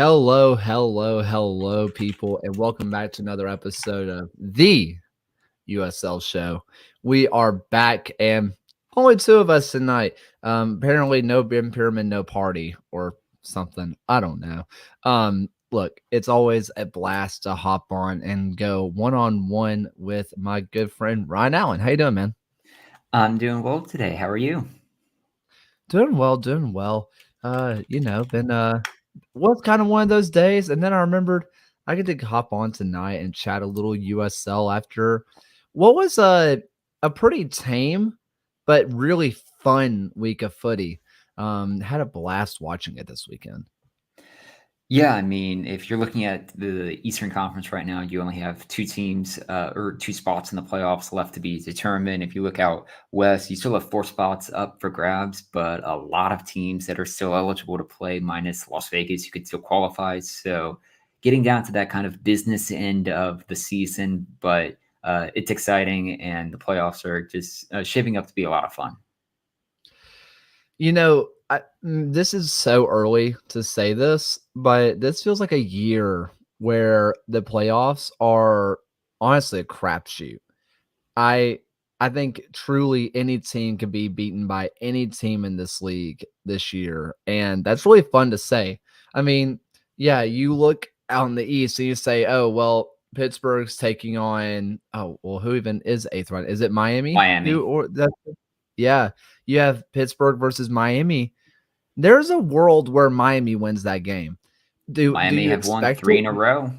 Hello, people, and welcome back to another episode of the USL Show. We are back, and only two of us tonight. Apparently, no Ben Pyramid, no party, or something. I don't know. Look, it's always a blast to hop on and go one-on-one with my good friend Ryan Allen. How you doing, man? I'm doing well today. How are you? Doing well. Been was kind of one of those days, and then I remembered I get to hop on tonight and chat a little USL after what was a pretty tame but really fun week of footy. Had a blast watching it this weekend. Yeah, I mean, if you're looking at the Eastern Conference right now, you only have two teams or two spots in the playoffs left to be determined. If you look out west, you still have four spots up for grabs, but a lot of teams that are still eligible to play, minus Las Vegas, you could still qualify. So getting down to that kind of business end of the season, but it's exciting, and the playoffs are just shaping up to be a lot of fun. This is so early to say this, but this feels like a year where the playoffs are honestly a crapshoot. I I think truly any team can be beaten by any team in this league this year, and that's really fun to say. I mean, yeah, you look out in the East and you say, "Oh, well, Pittsburgh's taking on who even is eighth round? Is it Miami? Miami. Who or that? Yeah, you have Pittsburgh versus Miami. There's a world where Miami wins that game. Do Miami you have won expect three it? in a row.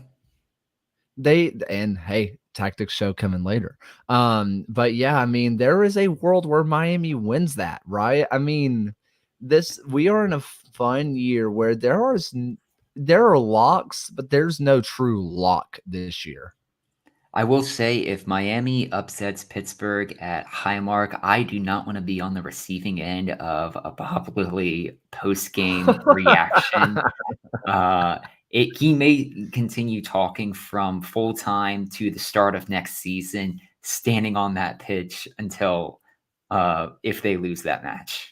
Hey, tactics show coming later. But yeah, I mean, there is a world where Miami wins that, right? I mean, this we are in a fun year where there are locks, but there's no true lock this year. I will say if Miami upsets Pittsburgh at Highmark, I do not want to be on the receiving end of a probably post-game reaction. Uh, he may continue talking from full time to the start of next season, standing on that pitch until if they lose that match.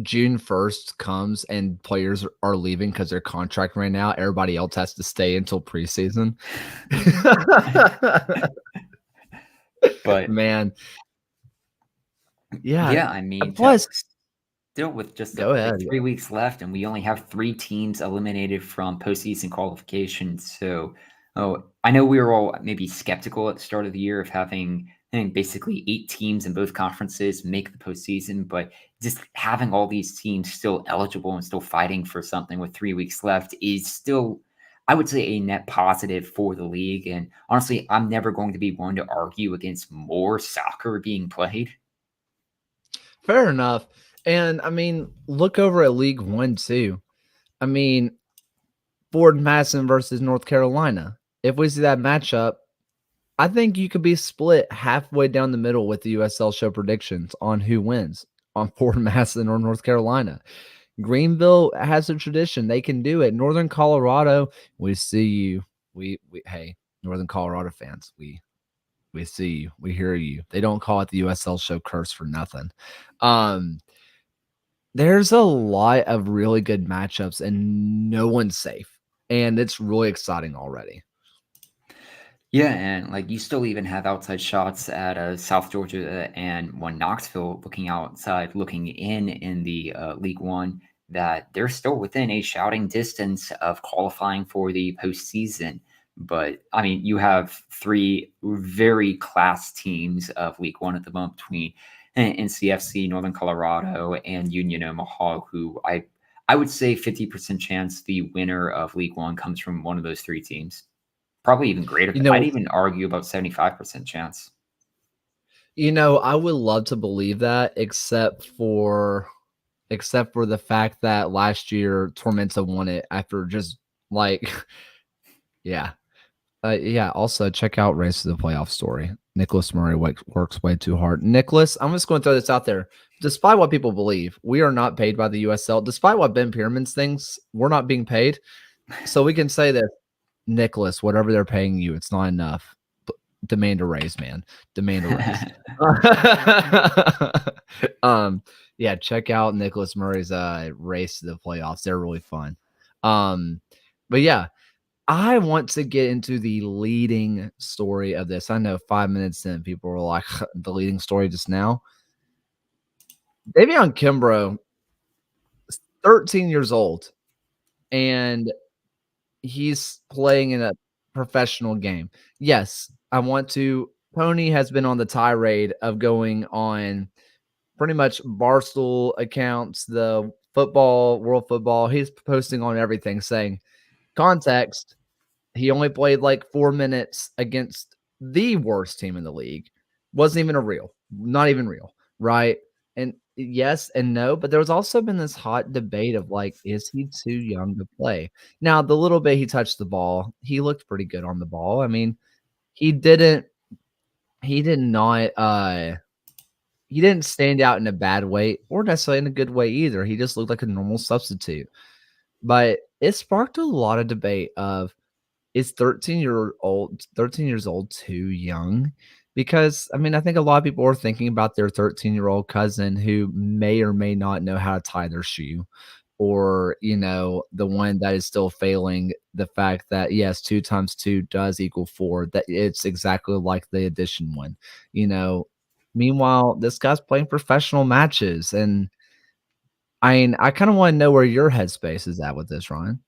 June 1st comes and players are leaving because their contract ran out. Everybody else has to stay until preseason. But Man, yeah. yeah, I mean, Plus, still with just go ahead. like 3 weeks left, and we only have three teams eliminated from postseason qualification. So, I know we were all maybe skeptical at the start of the year of having, I think, basically 8 teams in both conferences make the postseason, but just having all these teams still eligible and still fighting for something with 3 weeks left is still, I would say, a net positive for the league. And honestly, I'm never going to be one to argue against more soccer being played. Fair enough. And I mean, look over at League One too. I mean, Ford Madison versus North Carolina. If we see that matchup, I think you could be split halfway down the middle with the USL show predictions on who wins on Ford Madison or North Carolina. Greenville has a tradition. They can do it. Northern Colorado, we see you. We hey, Northern Colorado fans, we see you. We hear you. They don't call it the USL show curse for nothing. Um, there's a lot of really good matchups and no one's safe. And it's really exciting already. Yeah, and like you still even have outside shots at South Georgia and one Knoxville looking outside, looking in the League One, that they're still within a shouting distance of qualifying for the postseason. But I mean, you have three very class teams of League One at the moment between NCFC, Northern Colorado, and Union Omaha, who I would say 50% chance the winner of League One comes from one of those three teams. Probably even greater. You I'd know, even argue about 75% chance. I would love to believe that, except for the fact that last year Tormenta won it after just like yeah. Yeah, also check out Race to the Playoff story. Nicholas Murray works way too hard. Nicholas, I'm just going to throw this out there. Despite what people believe, we are not paid by the USL. Despite what Ben Pierman's thinks, we're not being paid. So we can say that, Nicholas, whatever they're paying you, it's not enough. Demand a raise, man. Demand a raise. Yeah, check out Nicholas Murray's race to the playoffs. They're really fun. Um, but yeah, I want to get into the leading story of this. I know 5 minutes in, people were like, "The leading story just now." Davion Kimbrough is 13 years old, and he's playing in a professional game. Yes, I want to Tony has been on the tirade of going on pretty much Barstool accounts, the football, world football. He's posting on everything saying, context, he only played like 4 minutes against the worst team in the league. Wasn't even a real, not even real, right? And yes and no, but there's also been this hot debate of like, is he too young to play? Now, the little bit he touched the ball, he looked pretty good on the ball. I mean, he didn't he did not he didn't stand out in a bad way or necessarily in a good way either. He just looked like a normal substitute. But it sparked a lot of debate of is 13 years old too young? Because, I mean, I think a lot of people are thinking about their 13-year-old cousin who may or may not know how to tie their shoe, or, the one that is still failing the fact that, yes, 2 times 2 does equal 4, that it's exactly like the addition one, you know? Meanwhile, this guy's playing professional matches, and, I mean, I kinda wanna know where your headspace is at with this, Ryan.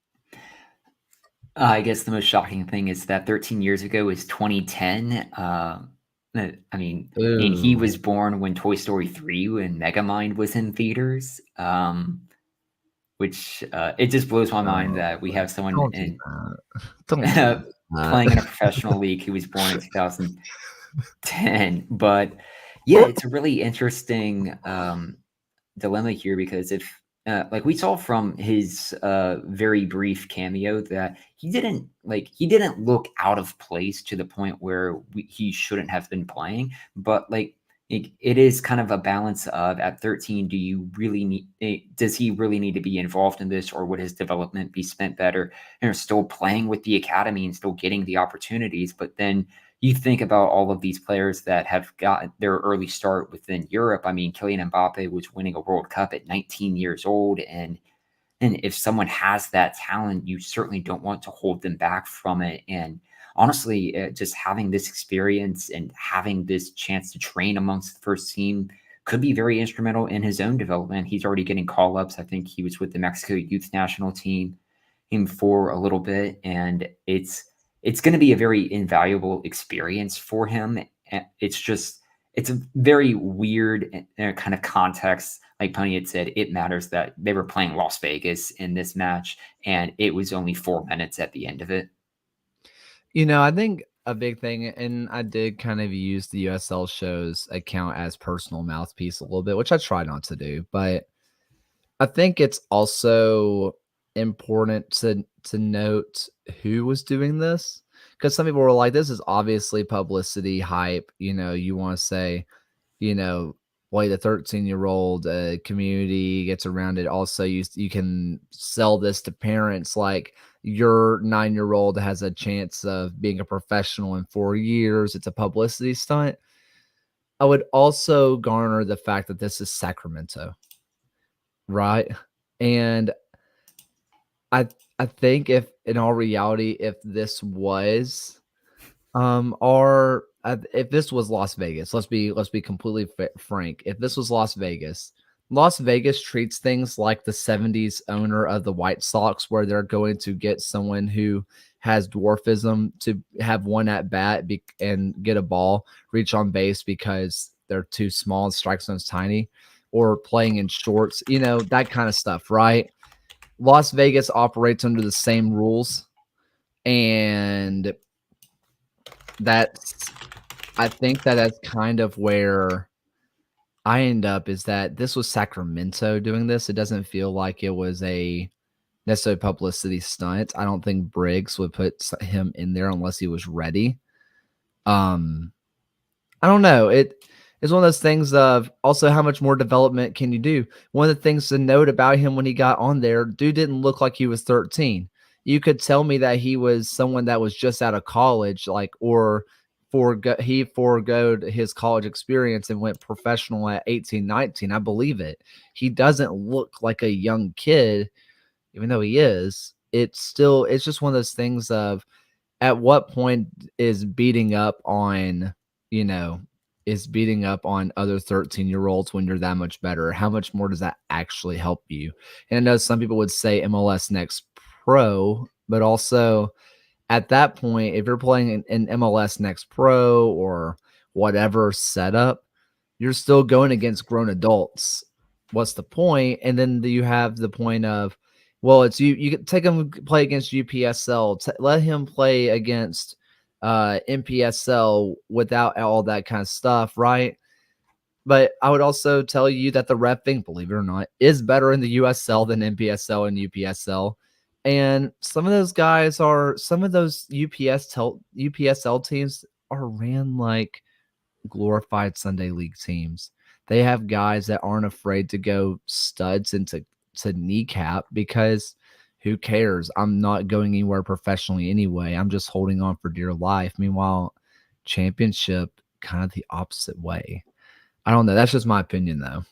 I guess the most shocking thing is that 13 years ago is 2010. I mean, he Ooh. was born when Toy Story 3 and Megamind was in theaters, which it just blows my mind Oh, that we have someone don't do in that. Don't do playing in a that. professional league who was born in 2010. But yeah, it's a really interesting dilemma here because if like we saw from his very brief cameo that he didn't look out of place to the point where he shouldn't have been playing, but like it is kind of a balance of at 13 do you really need does he really need to be involved in this, or would his development be spent better still playing with the academy and still getting the opportunities? But then you think about all of these players that have got their early start within Europe. I mean, Kylian Mbappe was winning a World Cup at 19 years old, and if someone has that talent, you certainly don't want to hold them back from it. And honestly, just having this experience and having this chance to train amongst the first team could be very instrumental in his own development. He's already getting call ups. I think he was with the Mexico youth national team him for a little bit, and it's going to be a very invaluable experience for him. It's just it's a very weird kind of context. Like Pony had said, it matters that they were playing Las Vegas in this match, and it was only 4 minutes at the end of it. I think a big thing, and I did kind of use the USL show's account as personal mouthpiece a little bit, which I try not to do, but I think it's also important to note who was doing this, because some people were like, "This is obviously publicity hype." You want to say, you know, boy, the 13-year-old community gets around it. Also, you can sell this to parents like your 9-year-old has a chance of being a professional in 4 years. It's a publicity stunt. I would also garner the fact that this is Sacramento, right? And I I think if in all reality, if this was or if this was Las Vegas, let's be completely frank. If this was Las Vegas, Las Vegas treats things like the 70s owner of the White Sox, where they're going to get someone who has dwarfism to have one at bat and get a ball, reach on base because they're too small and strike zone's tiny, or playing in shorts, that kind of stuff, right? Las Vegas operates under the same rules, and that's I think that that's kind of where I end up, is that this was Sacramento doing this. It doesn't feel like it was a necessary publicity stunt. I don't think Briggs would put him in there unless he was ready. Um, I don't know. It is one of those things of also how much more development can you do? One of the things to note about him when he got on there, dude didn't look like he was 13. You could tell me that he was someone that was just out of college, like, or he foregoed his college experience and went professional at 18, 19. I believe it. He doesn't look like a young kid, even though he is. it's just one of those things of at what point is beating up on, you know, is beating up on other 13-year-olds when you're that much better? How much more does that actually help you? And I know some people would say MLS Next Pro, but also at that point, if you're playing in MLS Next Pro or whatever setup, you're still going against grown adults. What's the point? And then you have the point of, well, it's you. You can take him play against UPSL. Let him play against NPSL without all that kind of stuff, right? But I would also tell you that the reffing, believe it or not, is better in the USL than NPSL and UPSL. And some of those UPSL teams are ran like glorified Sunday league teams. They have guys that aren't afraid to go studs into to kneecap because who cares? I'm not going anywhere professionally anyway. I'm just holding on for dear life. Meanwhile, championship kind of the opposite way. I don't know. That's just my opinion though.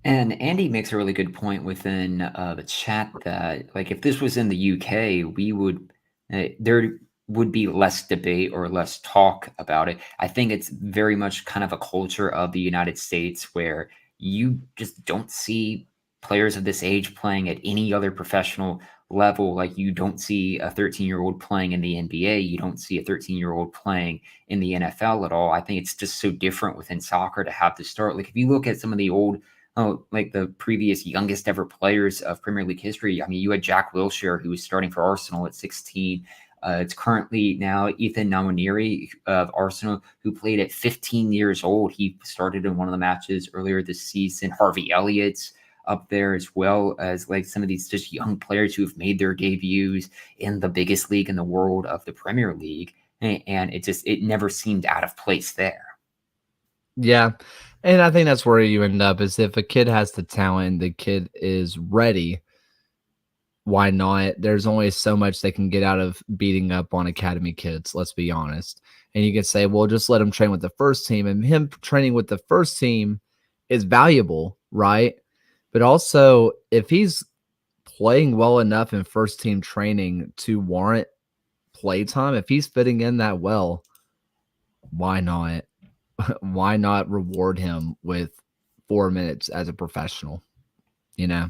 And Andy makes a really good point within the chat that, like, if this was in the UK, there would be less debate or less talk about it. I think it's very much kind of a culture of the United States where you just don't see players of this age playing at any other professional level. Like, you don't see a 13-year-old playing in the NBA. You don't see a 13-year-old playing in the NFL at all. I think it's just so different within soccer to have to start. Like, if you look at some of the old like the previous youngest ever players of Premier League history. I mean, you had Jack Wilshere, who was starting for Arsenal at 16. It's currently now Ethan Nwaneri of Arsenal, who played at 15 years old. He started in one of the matches earlier this season. Harvey Elliott's up there, as well as like some of these just young players who have made their debuts in the biggest league in the world of the Premier League. And it never seemed out of place there. Yeah. And I think that's where you end up is if a kid has the talent, the kid is ready, why not? There's only so much they can get out of beating up on academy kids, let's be honest. And you can say, well, just let him train with the first team. And him training with the first team is valuable, right? But also, if he's playing well enough in first team training to warrant playtime, if he's fitting in that well, why not? Why not reward him with 4 minutes as a professional, you know?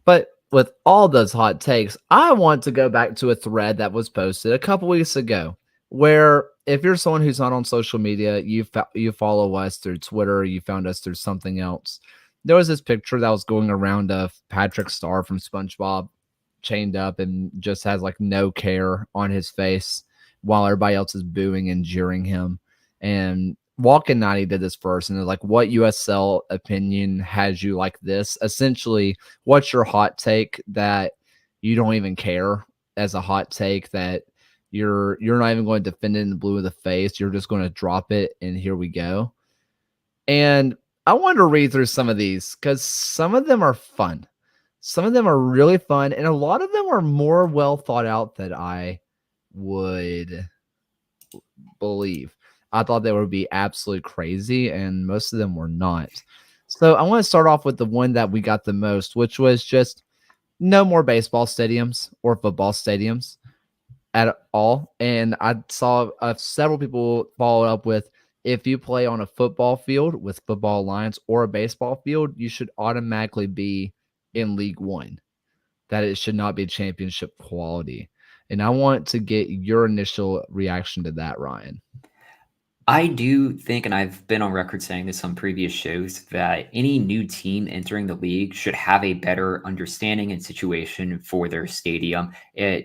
But with all those hot takes, I want to go back to a thread that was posted a couple weeks ago where if you're someone who's not on social media, you follow us through Twitter, you found us through something else. There was this picture that was going around of Patrick Star from SpongeBob chained up and just has like no care on his face while everybody else is booing and jeering him. And Walking 90 did this first, and they're like, what USL opinion has you like this? Essentially, what's your hot take that you don't even care as a hot take that you're not even going to defend it in the blue of the face. You're just going to drop it, and here we go. And I wanted to read through some of these because some of them are fun. Some of them are really fun, and a lot of them are more well thought out than I would believe. I thought they would be absolutely crazy, and most of them were not. So I want to start off with the one that we got the most, which was just no more baseball stadiums or football stadiums at all. And I saw several people follow up with, if you play on a football field with football lines or a baseball field, you should automatically be in League One, that it should not be championship quality. And I want to get your initial reaction to that, Ryan. I do think, and I've been on record saying this on previous shows, that any new team entering the league should have a better understanding and situation for their stadium. I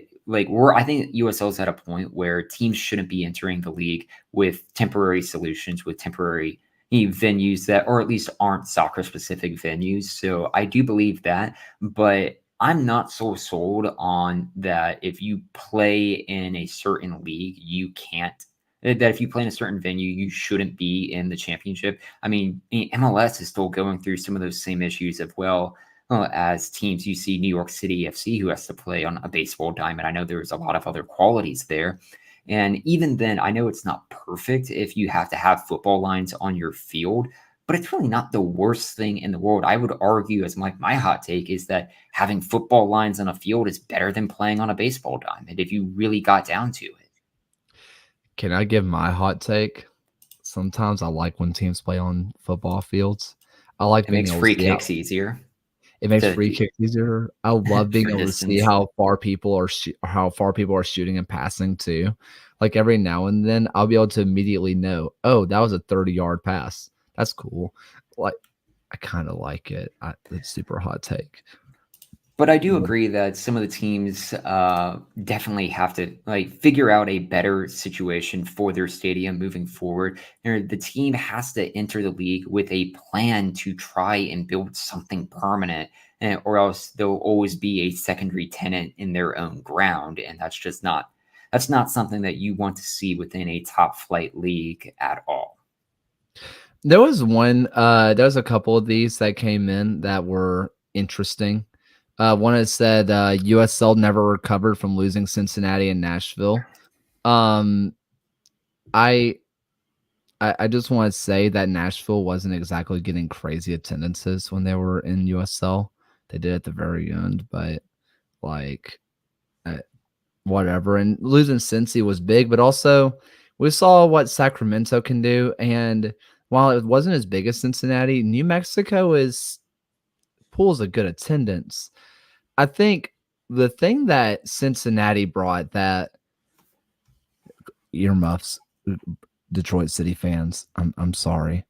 think USL is at a point where teams shouldn't be entering the league with temporary solutions, with temporary venues that, or at least aren't soccer specific venues. So I do believe that, but I'm not so sold on that. If you play in a certain league, you can't that if you play in a certain venue, you shouldn't be in the championship. I mean, MLS is still going through some of those same issues as well as teams. You see New York City FC, who has to play on a baseball diamond. I know there's a lot of other qualities there. And even then, I know it's not perfect if you have to have football lines on your field, but it's really not the worst thing in the world. I would argue, as my hot take, is that having football lines on a field is better than playing on a baseball diamond if you really got down to it. Can I give my hot take? Sometimes I like when teams play on football fields. I like It being makes able to free see how kicks easier it makes to free kicks easier. I love being from able to see distance. how far people are shooting and passing too. Like every now and then, I'll be able to immediately know, oh, that was a 30-yard pass. That's cool. Like I kind of like it. It's super hot take. But I do agree that some of the teams definitely have to like figure out a better situation for their stadium moving forward. The team has to enter the league with a plan to try and build something permanent, or else they'll always be a secondary tenant in their own ground, and that's not something that you want to see within a top flight league at all. There was a couple of these that came in that were interesting. One that said USL never recovered from losing Cincinnati and Nashville. Um, I I just want to say that Nashville wasn't exactly getting crazy attendances when they were in USL. They did at the very end, but like uh, whatever. And losing Cincy was big, but also we saw what Sacramento can do. And while it wasn't as big as Cincinnati, New Mexico is pulls a good attendance. I think the thing that Cincinnati brought that earmuffs, Detroit City fans, I'm sorry.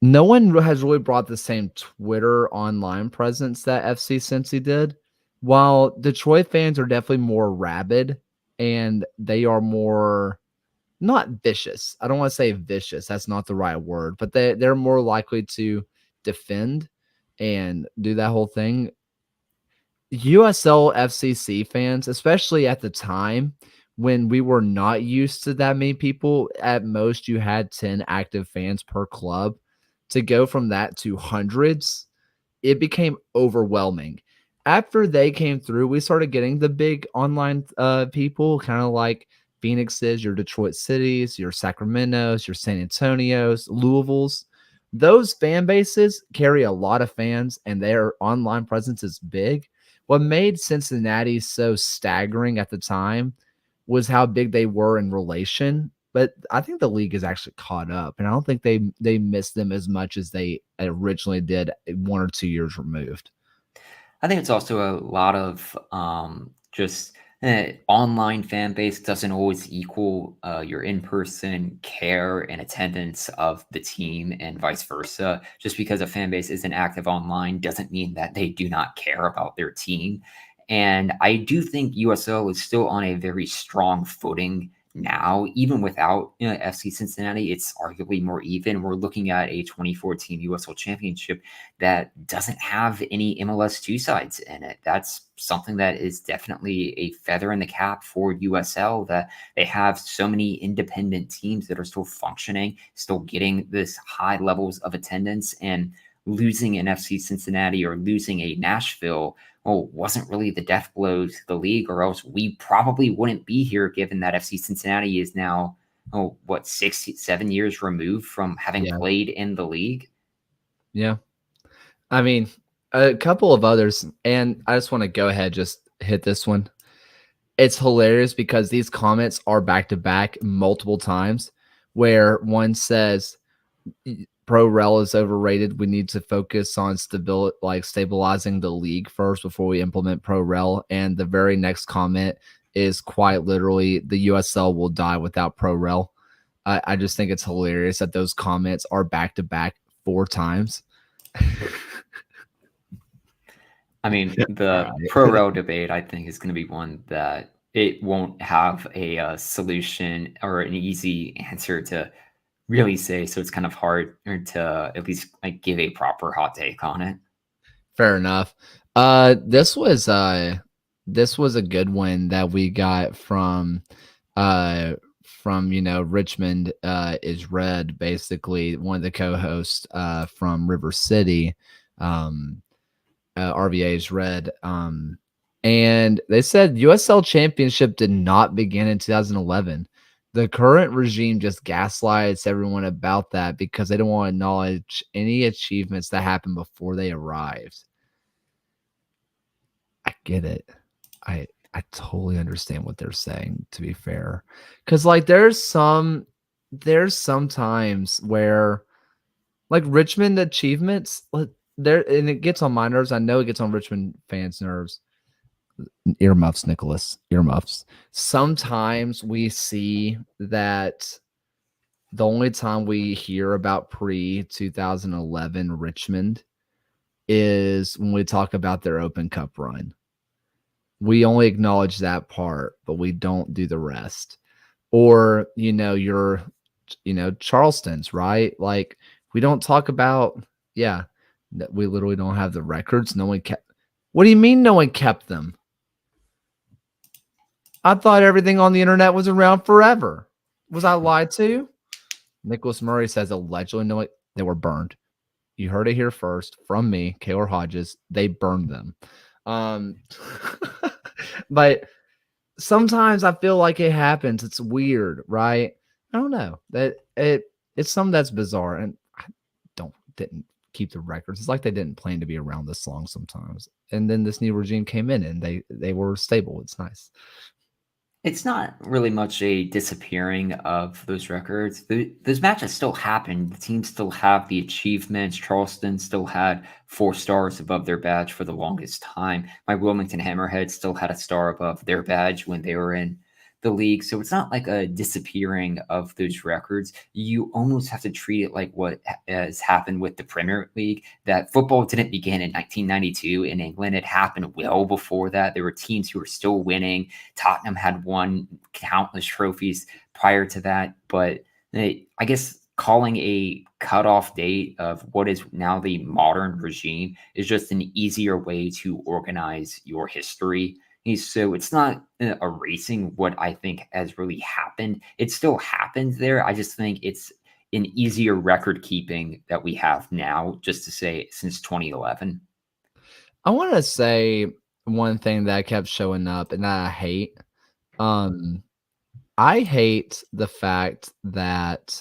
No one has really brought the same Twitter online presence that FC Cincy did. While Detroit fans are definitely more rabid and they are more not vicious. I don't want to say vicious. That's not the right word, but they're more likely to defend and do that whole thing. USL FCC fans, especially at the time when we were not used to that many people, at most you had 10 active fans per club. To go from that to hundreds, it became overwhelming. After they came through, we started getting the big online people, kind of like Phoenix's, your Detroit Cities, your Sacramento's, your San Antonio's, Louisville's. Those fan bases carry a lot of fans and their online presence is big. What made Cincinnati so staggering at the time was how big they were in relation. But I think the league is actually caught up, and I don't think they miss them as much as they originally did 1 or 2 years removed. I think it's also a lot of just online fan base doesn't always equal your in person care and attendance of the team, and vice versa. Just because a fan base isn't active online doesn't mean that they do not care about their team. And I do think USO is still on a very strong footing now, even without FC Cincinnati. It's arguably more even. We're looking at a 2014 USL Championship that doesn't have any MLS2 sides in it. That's something that is definitely a feather in the cap for USL, that they have so many independent teams that are still functioning, still getting this high levels of attendance, and losing an FC Cincinnati or losing a Nashville wasn't really the death blow to the league, or else we probably wouldn't be here, given that FC Cincinnati is now, 6, 7 years removed from having Yeah, played in the league. yeah. I mean, a couple of others, and I just want to go ahead, just hit this one. It's hilarious because these comments are back to back multiple times, where one says Pro Rel is overrated. We need to focus on stabilizing the league first before we implement Pro Rel. And the very next comment is quite literally the USL will die without Pro Rel. I just think it's hilarious that those comments are back to back 4 times. I mean, All the right. pro rel debate, I think, is going to be one that it won't have a solution or an easy answer to really say. So it's kind of hard to at least like give a proper hot take on it. Fair enough. This was a good one that we got from Richmond is Red, basically one of the co-hosts from River City. Um RVA is Red. And they said USL Championship did not begin in 2011. The current regime just gaslights everyone about that because they don't want to acknowledge any achievements that happened before they arrived. I get it. I totally understand what they're saying, to be fair. Cause like there's some times where like Richmond achievements, there and it gets on my nerves. I know it gets on Richmond fans' nerves. Earmuffs, Nicholas, earmuffs. Sometimes we see that the only time we hear about pre 2011 Richmond is when we talk about their Open Cup run. We only acknowledge that part, but we don't do the rest. Or, Charleston's, right? Like, we don't talk about, yeah, that we literally don't have the records. No one kept. What do you mean no one kept them? I thought everything on the internet was around forever. Was I lied to? Nicholas Murray says allegedly no, they were burned. You heard it here first from me, Kaylor Hodges. They burned them. Um, but sometimes I feel like it happens. It's weird, right? I don't know. It's something that's bizarre, and I didn't keep the records. It's like they didn't plan to be around this long sometimes. And then this new regime came in, and they were stable. It's nice. It's not really much a disappearing of those records. Those matches still happen. The teams still have the achievements. Charleston still had 4 stars above their badge for the longest time. My Wilmington Hammerheads still had a star above their badge when they were in the league. So it's not like a disappearing of those records. You almost have to treat it like what has happened with the Premier League, that football didn't begin in 1992 in England. It happened well before that. There were teams who were still winning. Tottenham had won countless trophies prior to that. But I guess calling a cutoff date of what is now the modern regime is just an easier way to organize your history. So it's not erasing what I think has really happened. It still happens there. I just think it's an easier record keeping that we have now, just to say since 2011. I want to say one thing that kept showing up and that I hate. Um, I hate the fact that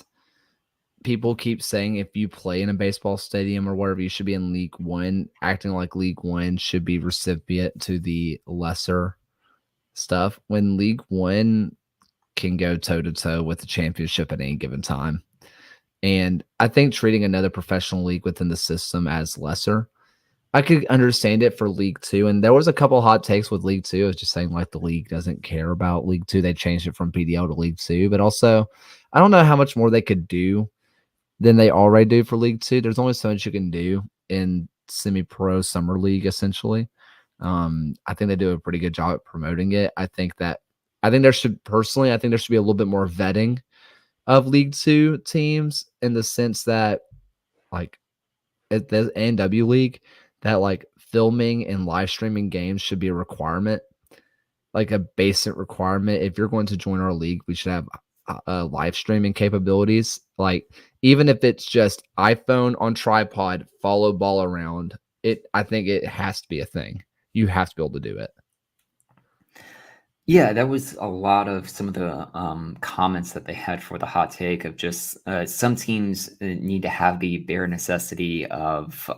people keep saying if you play in a baseball stadium or wherever, you should be in League One, acting like League One should be recipient to the lesser stuff when League One can go toe to toe with the championship at any given time. And I think treating another professional league within the system as lesser, I could understand it for League Two. And there was a couple hot takes with League Two. I was just saying like the league doesn't care about League Two. They changed it from PDL to League Two, but also I don't know how much more they could do than they already do for League Two. There's only so much you can do in semi-pro summer league, essentially. I think they do a pretty good job at promoting it. I think there should personally, I think there should be a little bit more vetting of League Two teams in the sense that, like, at the ANW League, that like filming and live streaming games should be a requirement, like a basic requirement. If you're going to join our league, we should have live streaming capabilities. Like, even if it's just iPhone on tripod, follow ball around it. I think it has to be a thing. You have to be able to do it. Yeah, that was a lot of some of the comments that they had for the hot take of just some teams need to have the bare necessity of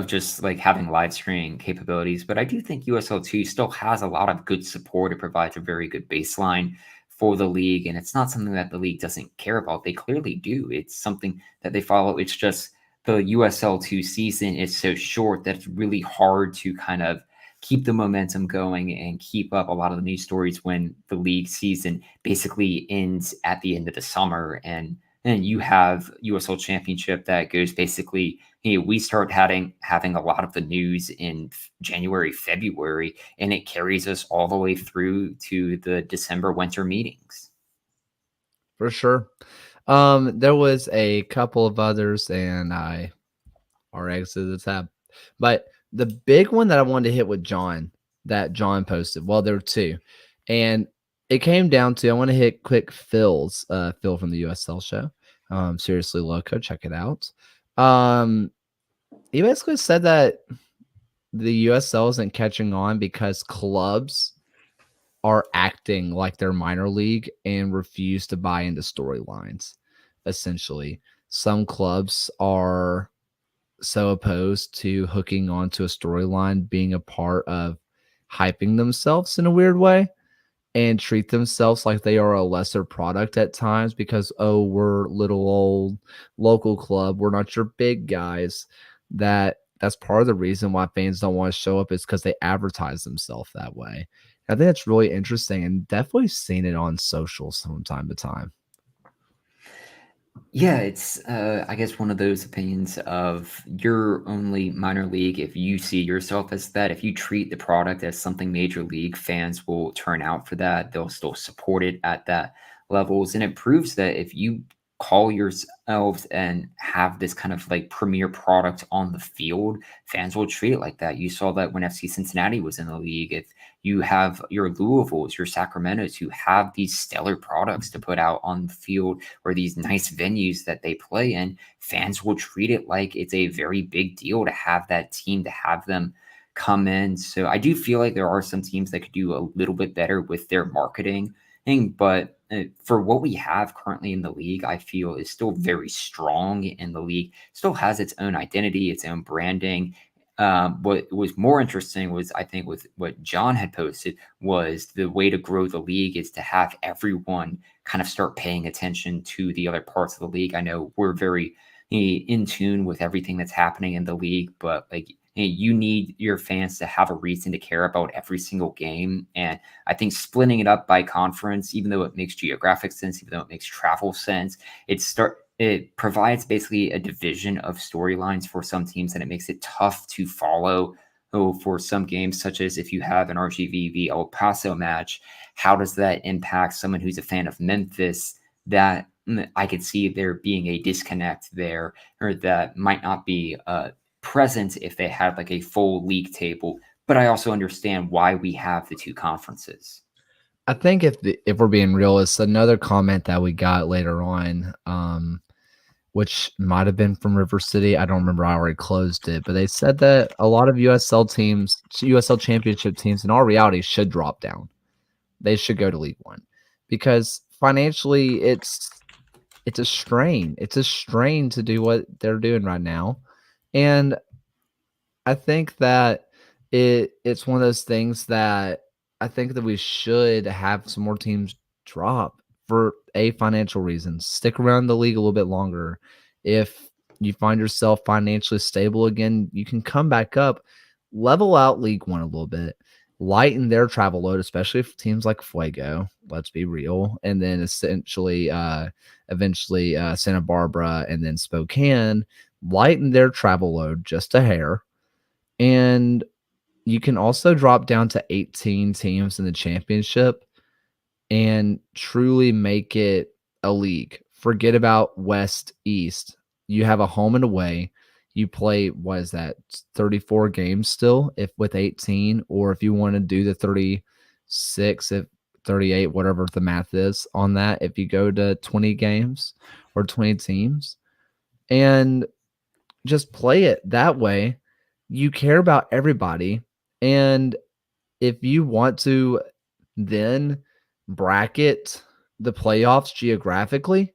just like having live streaming capabilities. But I do think USL2 still has a lot of good support. It provides a very good baseline for the league. And it's not something that the league doesn't care about. They clearly do. It's something that they follow. It's just the USL2 season is so short that it's really hard to kind of keep the momentum going and keep up a lot of the news stories when the league season basically ends at the end of the summer. And you have USL Championship that goes basically, we start having a lot of the news in January, February, and it carries us all the way through to the December winter meetings. For sure. There was a couple of others, and I are exited the tab. But the big one that I wanted to hit with John, that John posted, well, there were two. And it came down to I want to hit quick Phil from the USL show. Seriously Loco, check it out. He basically said that the USL isn't catching on because clubs are acting like they're minor league and refuse to buy into storylines, essentially. Some clubs are so opposed to hooking onto a storyline, being a part of hyping themselves in a weird way and treat themselves like they are a lesser product at times because, oh, we're little old local club, we're not your big guys. That's part of the reason why fans don't want to show up is because they advertise themselves that way. I think that's really interesting and definitely seen it on socials from time to time. Yeah, it's I guess one of those opinions of you're only minor league if you see yourself as that. If you treat the product as something major league, fans will turn out for that. They'll still support it at that levels, and it proves that if you call yourselves and have this kind of like premier product on the field, fans will treat it like that. You saw that when FC Cincinnati was in the league. If you have your Louisvilles, your Sacramentos, who have these stellar products to put out on the field or these nice venues that they play in, fans will treat it like it's a very big deal to have that team, to have them come in. So I do feel like there are some teams that could do a little bit better with their marketing thing, but for what we have currently in the league, I feel is still very strong in the league, still has its own identity, its own branding. What was more interesting was, I think, with what John had posted, was the way to grow the league is to have everyone kind of start paying attention to the other parts of the league. I know we're very in tune with everything that's happening in the league, but like you need your fans to have a reason to care about every single game. And I think splitting it up by conference, even though it makes geographic sense, even though it makes travel sense, it provides basically a division of storylines for some teams, and it makes it tough to follow. Oh, for some games, such as if you have an RGV v El Paso match, how does that impact someone who's a fan of Memphis? That I could see there being a disconnect there, or that might not be present if they had like a full league table. But I also understand why we have the two conferences. I think if we're being real, it's another comment that we got later on, which might have been from River City. I don't remember. I already closed it, but they said that a lot of USL teams, USL championship teams, in all reality, should drop down. They should go to League One because financially, it's a strain. It's a strain to do what they're doing right now, and I think that it's one of those things that I think that we should have some more teams drop for financial reasons. Stick around the league a little bit longer. If you find yourself financially stable again, you can come back up, level out League One a little bit, lighten their travel load, especially if teams like Fuego, let's be real, and then eventually Santa Barbara and then Spokane, lighten their travel load just a hair, and you can also drop down to 18 teams in the championship and truly make it a league. Forget about West East. You have a home and away. You play, what is that, 34 games still, if with 18, or if you want to do the 36, if 38, whatever the math is on that, if you go to 20 games or 20 teams. And just play it that way. You care about everybody. And if you want to then bracket the playoffs geographically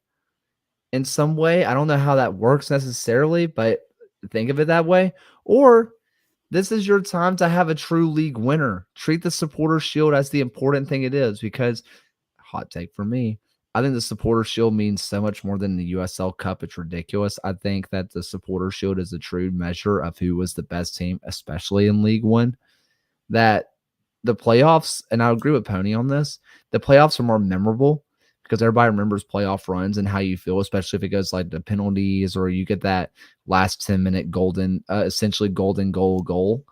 in some way, I don't know how that works necessarily, but think of it that way. Or this is your time to have a true league winner. Treat the supporter shield as the important thing it is, because hot take for me, I think the supporter shield means so much more than the USL Cup. It's ridiculous. I think that the supporter shield is a true measure of who was the best team, especially in League One. That the playoffs, and I agree with Pony on this, the playoffs are more memorable because everybody remembers playoff runs and how you feel, especially if it goes like the penalties or you get that last 10-minute golden, essentially golden goal.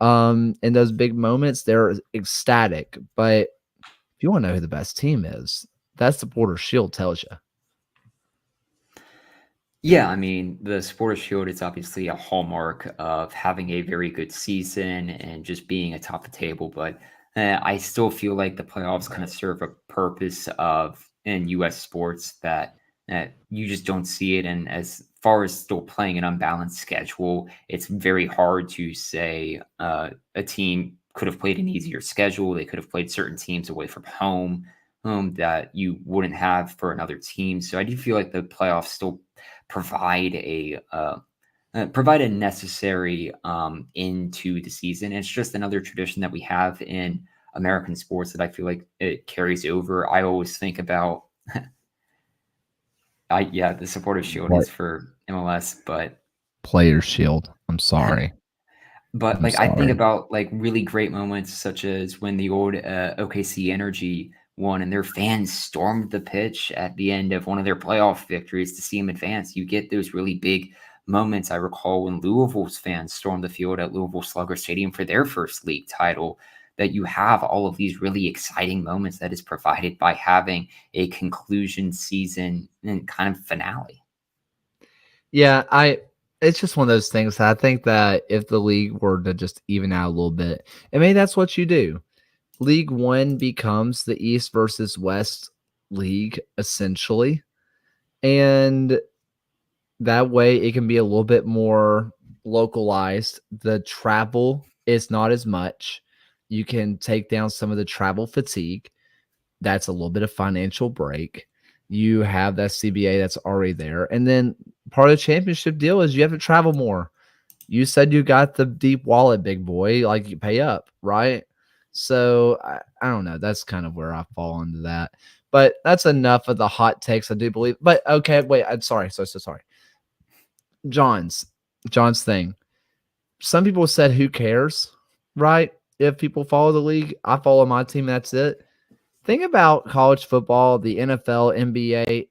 In those big moments, they're ecstatic. But if you want to know who the best team is, that supporter shield tells you. Yeah, I mean, the Supporters Shield is obviously a hallmark of having a very good season and just being atop the table. But I still feel like the playoffs kind of serve a purpose of in U.S. sports that you just don't see it. And as far as still playing an unbalanced schedule, it's very hard to say a team could have played an easier schedule. They could have played certain teams away from home, that you wouldn't have for another team. So I do feel like the playoffs still provide a necessary into the season. It's just another tradition that we have in American sports that I feel like it carries over. I always think about, the supporter shield What is for MLS, but player shield? I'm sorry. but I'm like I think sorry. about like really great moments such as when the old OKC Energy won and their fans stormed the pitch at the end of one of their playoff victories to see them advance. You get those really big moments. I recall when Louisville's fans stormed the field at Louisville Slugger Stadium for their first league title. That you have all of these really exciting moments that is provided by having a conclusion season and kind of finale. Yeah, it's just one of those things that I think that if the league were to just even out a little bit, and maybe that's what you do. League One becomes the East versus West league essentially, and that way it can be a little bit more localized. The travel is not as much. You can take down some of the travel fatigue. That's a little bit of financial break. You have that CBA that's already there. And then part of the championship deal is you have to travel more. You said you got the deep wallet, big boy. Like you pay up, right? So I don't know. That's kind of where I fall into that. But that's enough of the hot takes, I do believe. But okay, wait. I'm sorry. So sorry. John's John's thing. Some people said, "Who cares?" Right? If people follow the league, I follow my team. That's it. Think about college football, the NFL, NBA,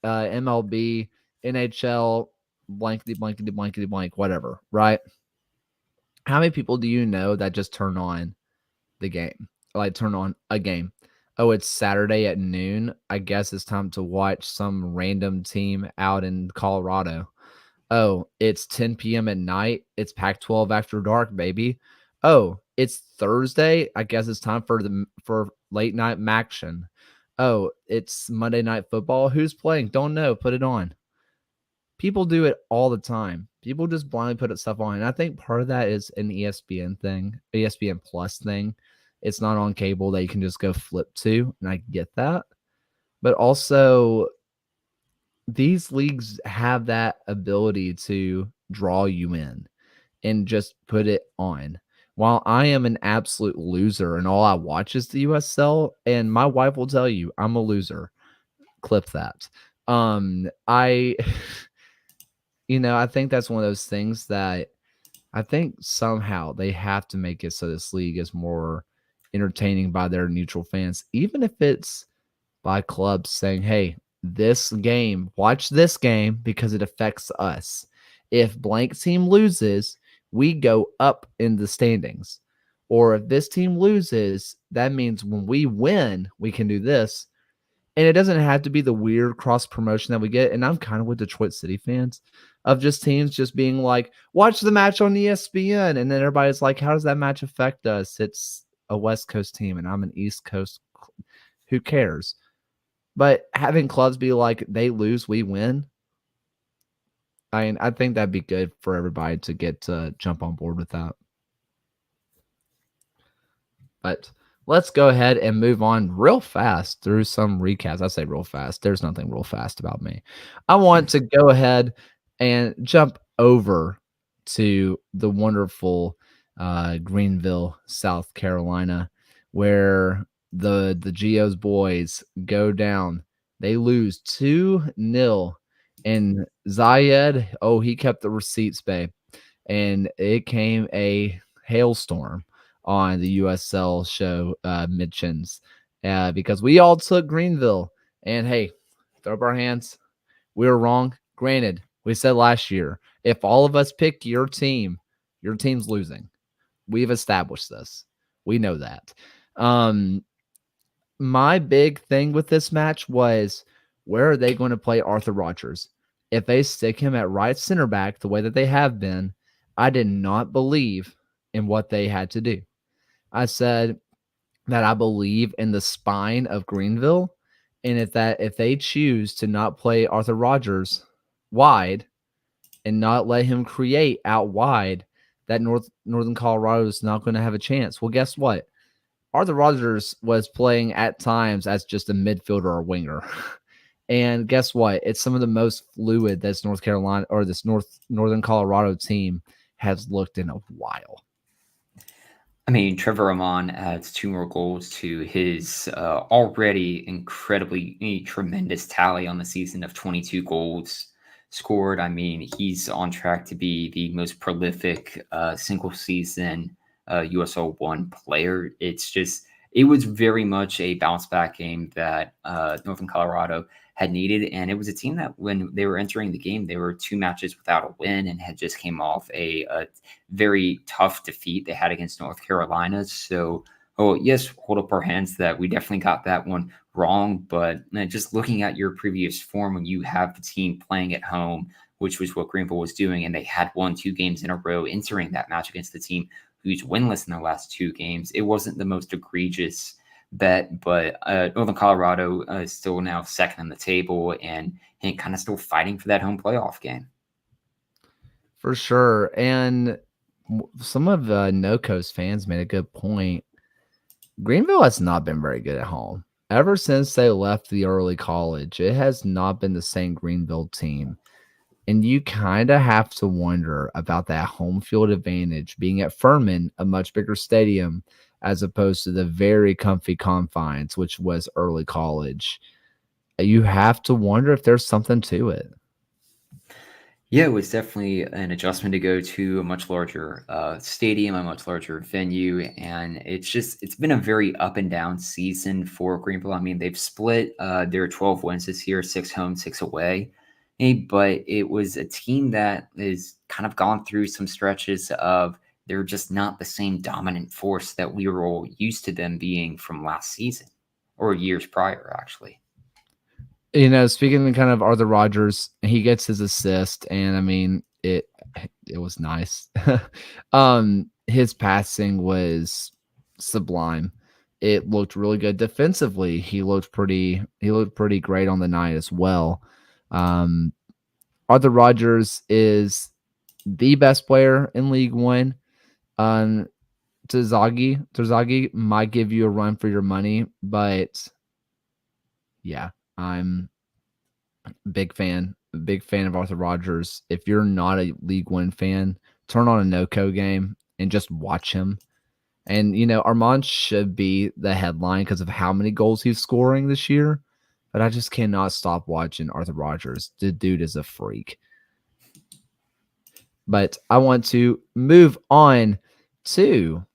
MLB, NHL, blankety blankety blankety blank, whatever. Right? How many people do you know that just turn on the game? Like turn on a game. Oh, it's Saturday at noon. I guess it's time to watch some random team out in Colorado. Oh, it's 10 p.m. at night. It's Pac-12 after dark, baby. Oh, it's Thursday. I guess it's time for late night action. Oh, it's Monday Night Football. Who's playing? Don't know. Put it on. People do it all the time. People just blindly put stuff on. And I think part of that is an ESPN thing, ESPN Plus thing. It's not on cable that you can just go flip to. And I get that. But also, these leagues have that ability to draw you in and just put it on. While I am an absolute loser and all I watch is the USL, and my wife will tell you I'm a loser. Clip that. I I think that's one of those things that I think somehow they have to make it so this league is more entertaining by their neutral fans, even if it's by clubs saying, hey, watch this game because it affects us. If blank team loses, we go up in the standings. Or if this team loses, that means when we win, we can do this. And it doesn't have to be the weird cross promotion that we get. And I'm kind of with Detroit City fans of just teams just being like, watch the match on ESPN. And then everybody's like, how does that match affect us? It's a West Coast team and I'm an East Coast. Who cares? But having clubs be like, they lose, we win. I mean, I think that'd be good for everybody to get to jump on board with that. But let's go ahead and move on real fast through some recaps. I say real fast. There's nothing real fast about me. I want to go ahead and jump over to the wonderful Greenville, South Carolina, where the Geo's boys go down. They lose 2-0. And Zayed, oh, he kept the receipts, babe. And it came a hailstorm on the USL show mentions because we all took Greenville. And hey, throw up our hands. We were wrong. Granted, we said last year, if all of us pick your team's losing. We've established this. We know that. My big thing with this match was where are they going to play Arthur Rogers? If they stick him at right center back the way that they have been, I did not believe in what they had to do. I said that I believe in the spine of Greenville, and if they choose to not play Arthur Rogers wide and not let him create out wide, that Northern Colorado is not going to have a chance. Well, guess what? Arthur Rogers was playing at times as just a midfielder or winger. And guess what? It's some of the most fluid this North Carolina or this Northern Colorado team has looked in a while. I mean, Trevor Amon adds 2 more goals to his already incredibly tremendous tally on the season of 22 goals scored. I mean, he's on track to be the most prolific single season USL One player. It was very much a bounce back game that Northern Colorado had needed. And it was a team that when they were entering the game, they were 2 matches without a win and had just came off a very tough defeat they had against North Carolina. So, oh, yes, hold up our hands that we definitely got that one wrong. But just looking at your previous form, when you have the team playing at home, which was what Greenville was doing, and they had won 2 games in a row entering that match against the team who's winless in the last 2 games, it wasn't the most egregious bet, but Northern Colorado is still now second on the table and kind of still fighting for that home playoff game. For sure. And some of NoCo's fans made a good point. Greenville has not been very good at home. Ever since they left the early college, it has not been the same Greenville team. And you kind of have to wonder about that home field advantage being at Furman, a much bigger stadium, as opposed to the very comfy confines, which was early college. You have to wonder if there's something to it. Yeah, it was definitely an adjustment to go to a much larger stadium, a much larger venue, and it's been a very up and down season for Greenville. I mean, they've split their 12 wins this year, 6 home, 6 away. But it was a team that is kind of gone through some stretches of they're just not the same dominant force that we were all used to them being from last season or years prior, actually. Speaking of kind of Arthur Rogers, he gets his assist, and I mean it was nice. His passing was sublime. It looked really good defensively. He looked pretty great on the night as well. Um, Arthur Rogers is the best player in League One. Um, Terzaghi might give you a run for your money, but yeah, I'm big fan of Arthur Rogers. If you're not a League One fan, turn on a NoCo game and just watch him. And Armand should be the headline because of how many goals he's scoring this year. But I just cannot stop watching Arthur Rogers. The dude is a freak. But I want to move on to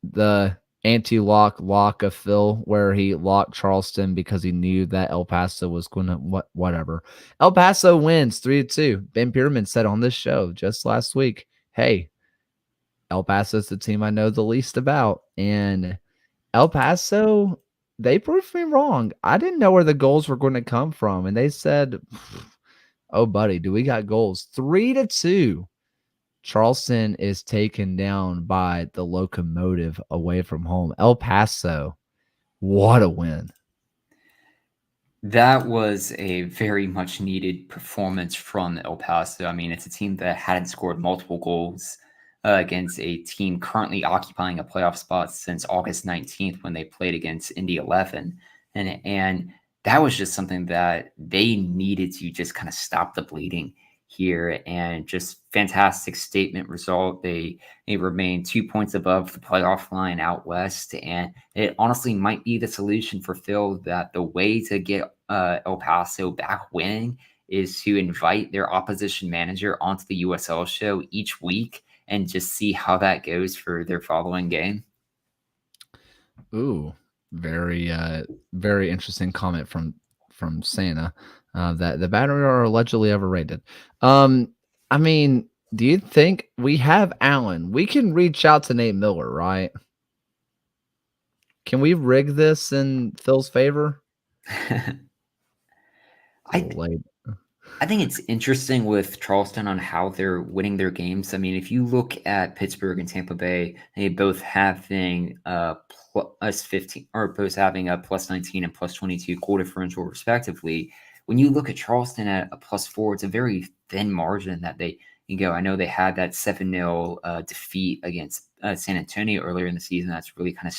the lock of Phil, where he locked Charleston because he knew that El Paso was going to whatever. El Paso wins 3-2. Ben Pierman said on this show just last week, "Hey, El Paso is the team I know the least about," and El Paso, they proved me wrong. I didn't know where the goals were going to come from, and they said, "Oh, buddy, do we got goals?" 3-2. Charleston is taken down by the Locomotive away from home. El Paso, what a win. That was a very much needed performance from El Paso. I mean, it's a team that hadn't scored multiple goals against a team currently occupying a playoff spot since August 19th when they played against Indy 11. And that was just something that they needed to just kind of stop the bleeding here, and just fantastic statement result. They remain 2 points above the playoff line out west, and it honestly might be the solution for Phil, that the way to get El Paso back winning is to invite their opposition manager onto the USL show each week and just see how that goes for their following game. Ooh, very interesting comment from Santa. That the Battery are allegedly overrated. I mean, do you think we have Allen? We can reach out to Nate Miller, right? Can we rig this in Phil's favor? I Like, I think it's interesting with Charleston on how they're winning their games. I mean, if you look at Pittsburgh and Tampa Bay, they both having plus 15, or both having a plus 19 and plus 22 goal differential respectively. When you look at Charleston at a plus 4, it's a very thin margin that they go. I know they had that 7-0 defeat against San Antonio earlier in the season. That's really kind of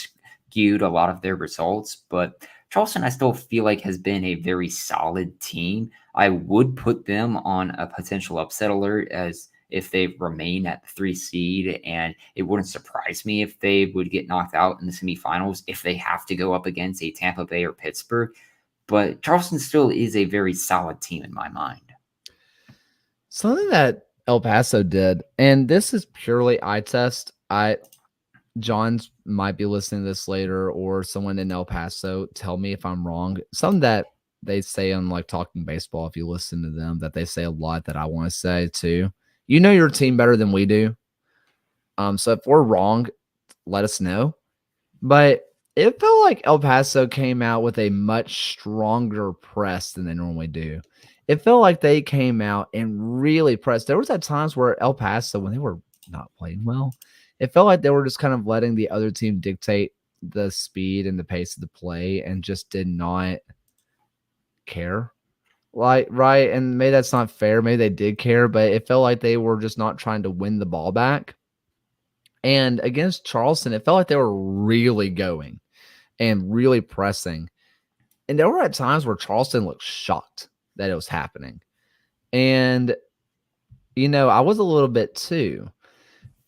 skewed a lot of their results. But Charleston, I still feel like, has been a very solid team. I would put them on a potential upset alert as if they remain at the 3 seed, and it wouldn't surprise me if they would get knocked out in the semifinals if they have to go up against a Tampa Bay or Pittsburgh. But Charleston still is a very solid team in my mind. Something that El Paso did, and this is purely eye test. John's might be listening to this later, or someone in El Paso tell me if I'm wrong. Something that they say on like Talking Baseball, if you listen to them, that they say a lot that I want to say too. You know your team better than we do. So if we're wrong, let us know. But it felt like El Paso came out with a much stronger press than they normally do. It felt like they came out and really pressed. There was at times where El Paso, when they were not playing well, it felt like they were just kind of letting the other team dictate the speed and the pace of the play and just did not care. Like, right. And maybe that's not fair. Maybe they did care, but it felt like they were just not trying to win the ball back. And against Charleston, it felt like they were really going and really pressing. And there were at times where Charleston looked shocked that it was happening. And, I was a little bit too.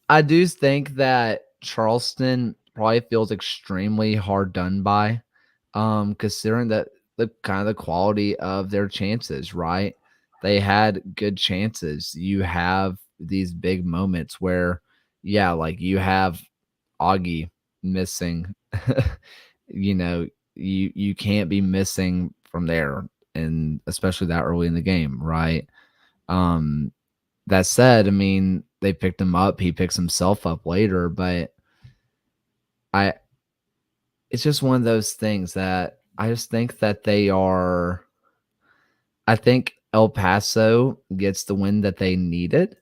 I do think that Charleston probably feels extremely hard done by, considering that the kind of the quality of their chances, right? They had good chances. You have these big moments where, yeah, like you have Augie missing. You can't be missing from there, and especially that early in the game, right? Um, that said, I mean, they picked him up. He picks himself up later, but I it's just one of those things that I just think that they are. I think El Paso gets the win that they needed,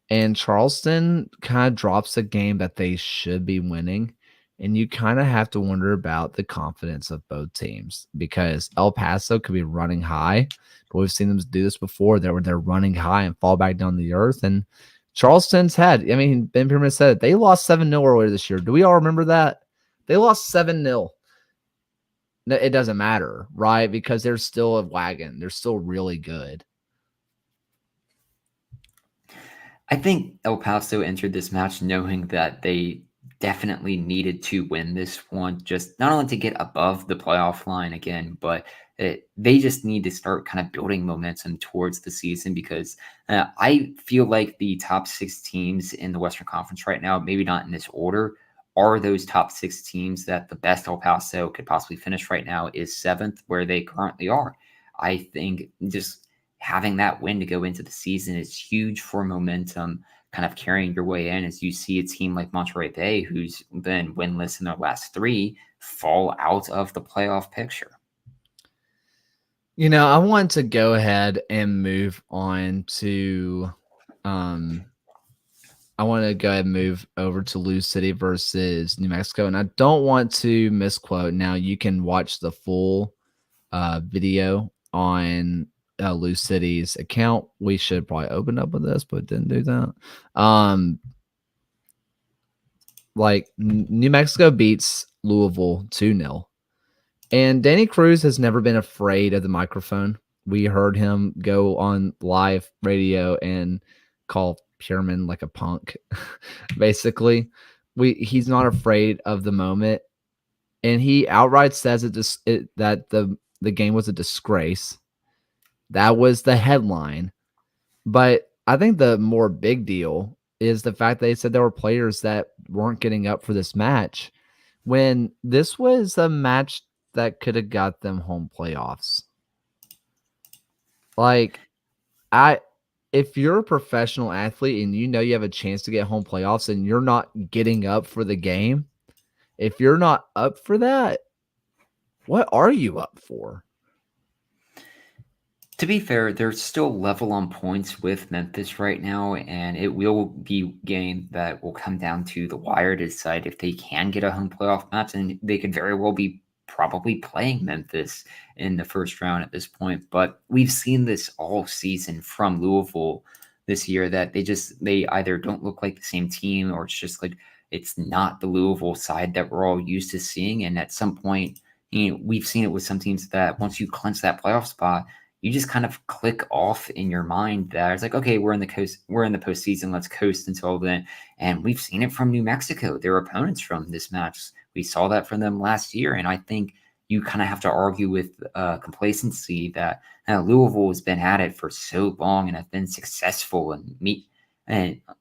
and Charleston kind of drops a game that they should be winning. And you kind of have to wonder about the confidence of both teams because El Paso could be running high, but we've seen them do this before. They're running high and fall back down the earth. And Charleston's had, I mean, Ben Pierman said it. They lost 7-0 earlier this year. Do we all remember that? They lost 7-0. No, it doesn't matter, right? Because they're still a wagon. They're still really good. I think El Paso entered this match knowing that they definitely needed to win this one, just not only to get above the playoff line again, but they just need to start kind of building momentum towards the season because I feel like the top 6 teams in the Western Conference right now, maybe not in this order, are those top 6 teams that the best El Paso could possibly finish right now is 7th, where they currently are. I think just having that win to go into the season is huge for momentum, kind of carrying your way in as you see a team like Monterey Bay, who's been winless in their last 3, fall out of the playoff picture. I want to go ahead and move on to I want to go ahead and move over to Lou City versus New Mexico. And I don't want to misquote. Now you can watch the full video on Lou City's account. We should probably open up with this, but didn't do that. New Mexico beats Louisville 2-0. And Danny Cruz has never been afraid of the microphone. We heard him go on live radio and call Pierman like a punk, basically. He's not afraid of the moment. And he outright says that the game was a disgrace. That was the headline. But I think the more big deal is the fact they said there were players that weren't getting up for this match when this was a match that could have got them home playoffs. Like, if you're a professional athlete and you have a chance to get home playoffs and you're not getting up for the game, if you're not up for that, what are you up for? To be fair, they're still level on points with Memphis right now, and it will be a game that will come down to the wire to decide if they can get a home playoff match, and they could very well be probably playing Memphis in the first round at this point. But we've seen this all season from Louisville. this year that they either don't look like the same team, or it's just like it's not the Louisville side that we're all used to seeing. And at some point, we've seen it with some teams that once you clinch that playoff spot, you just kind of click off in your mind that it's like, okay, we're in the postseason, let's coast until then. And we've seen it from New Mexico, their opponents from this match. We saw that from them last year, and I think you kind of have to argue with complacency that Louisville has been at it for so long and have been successful and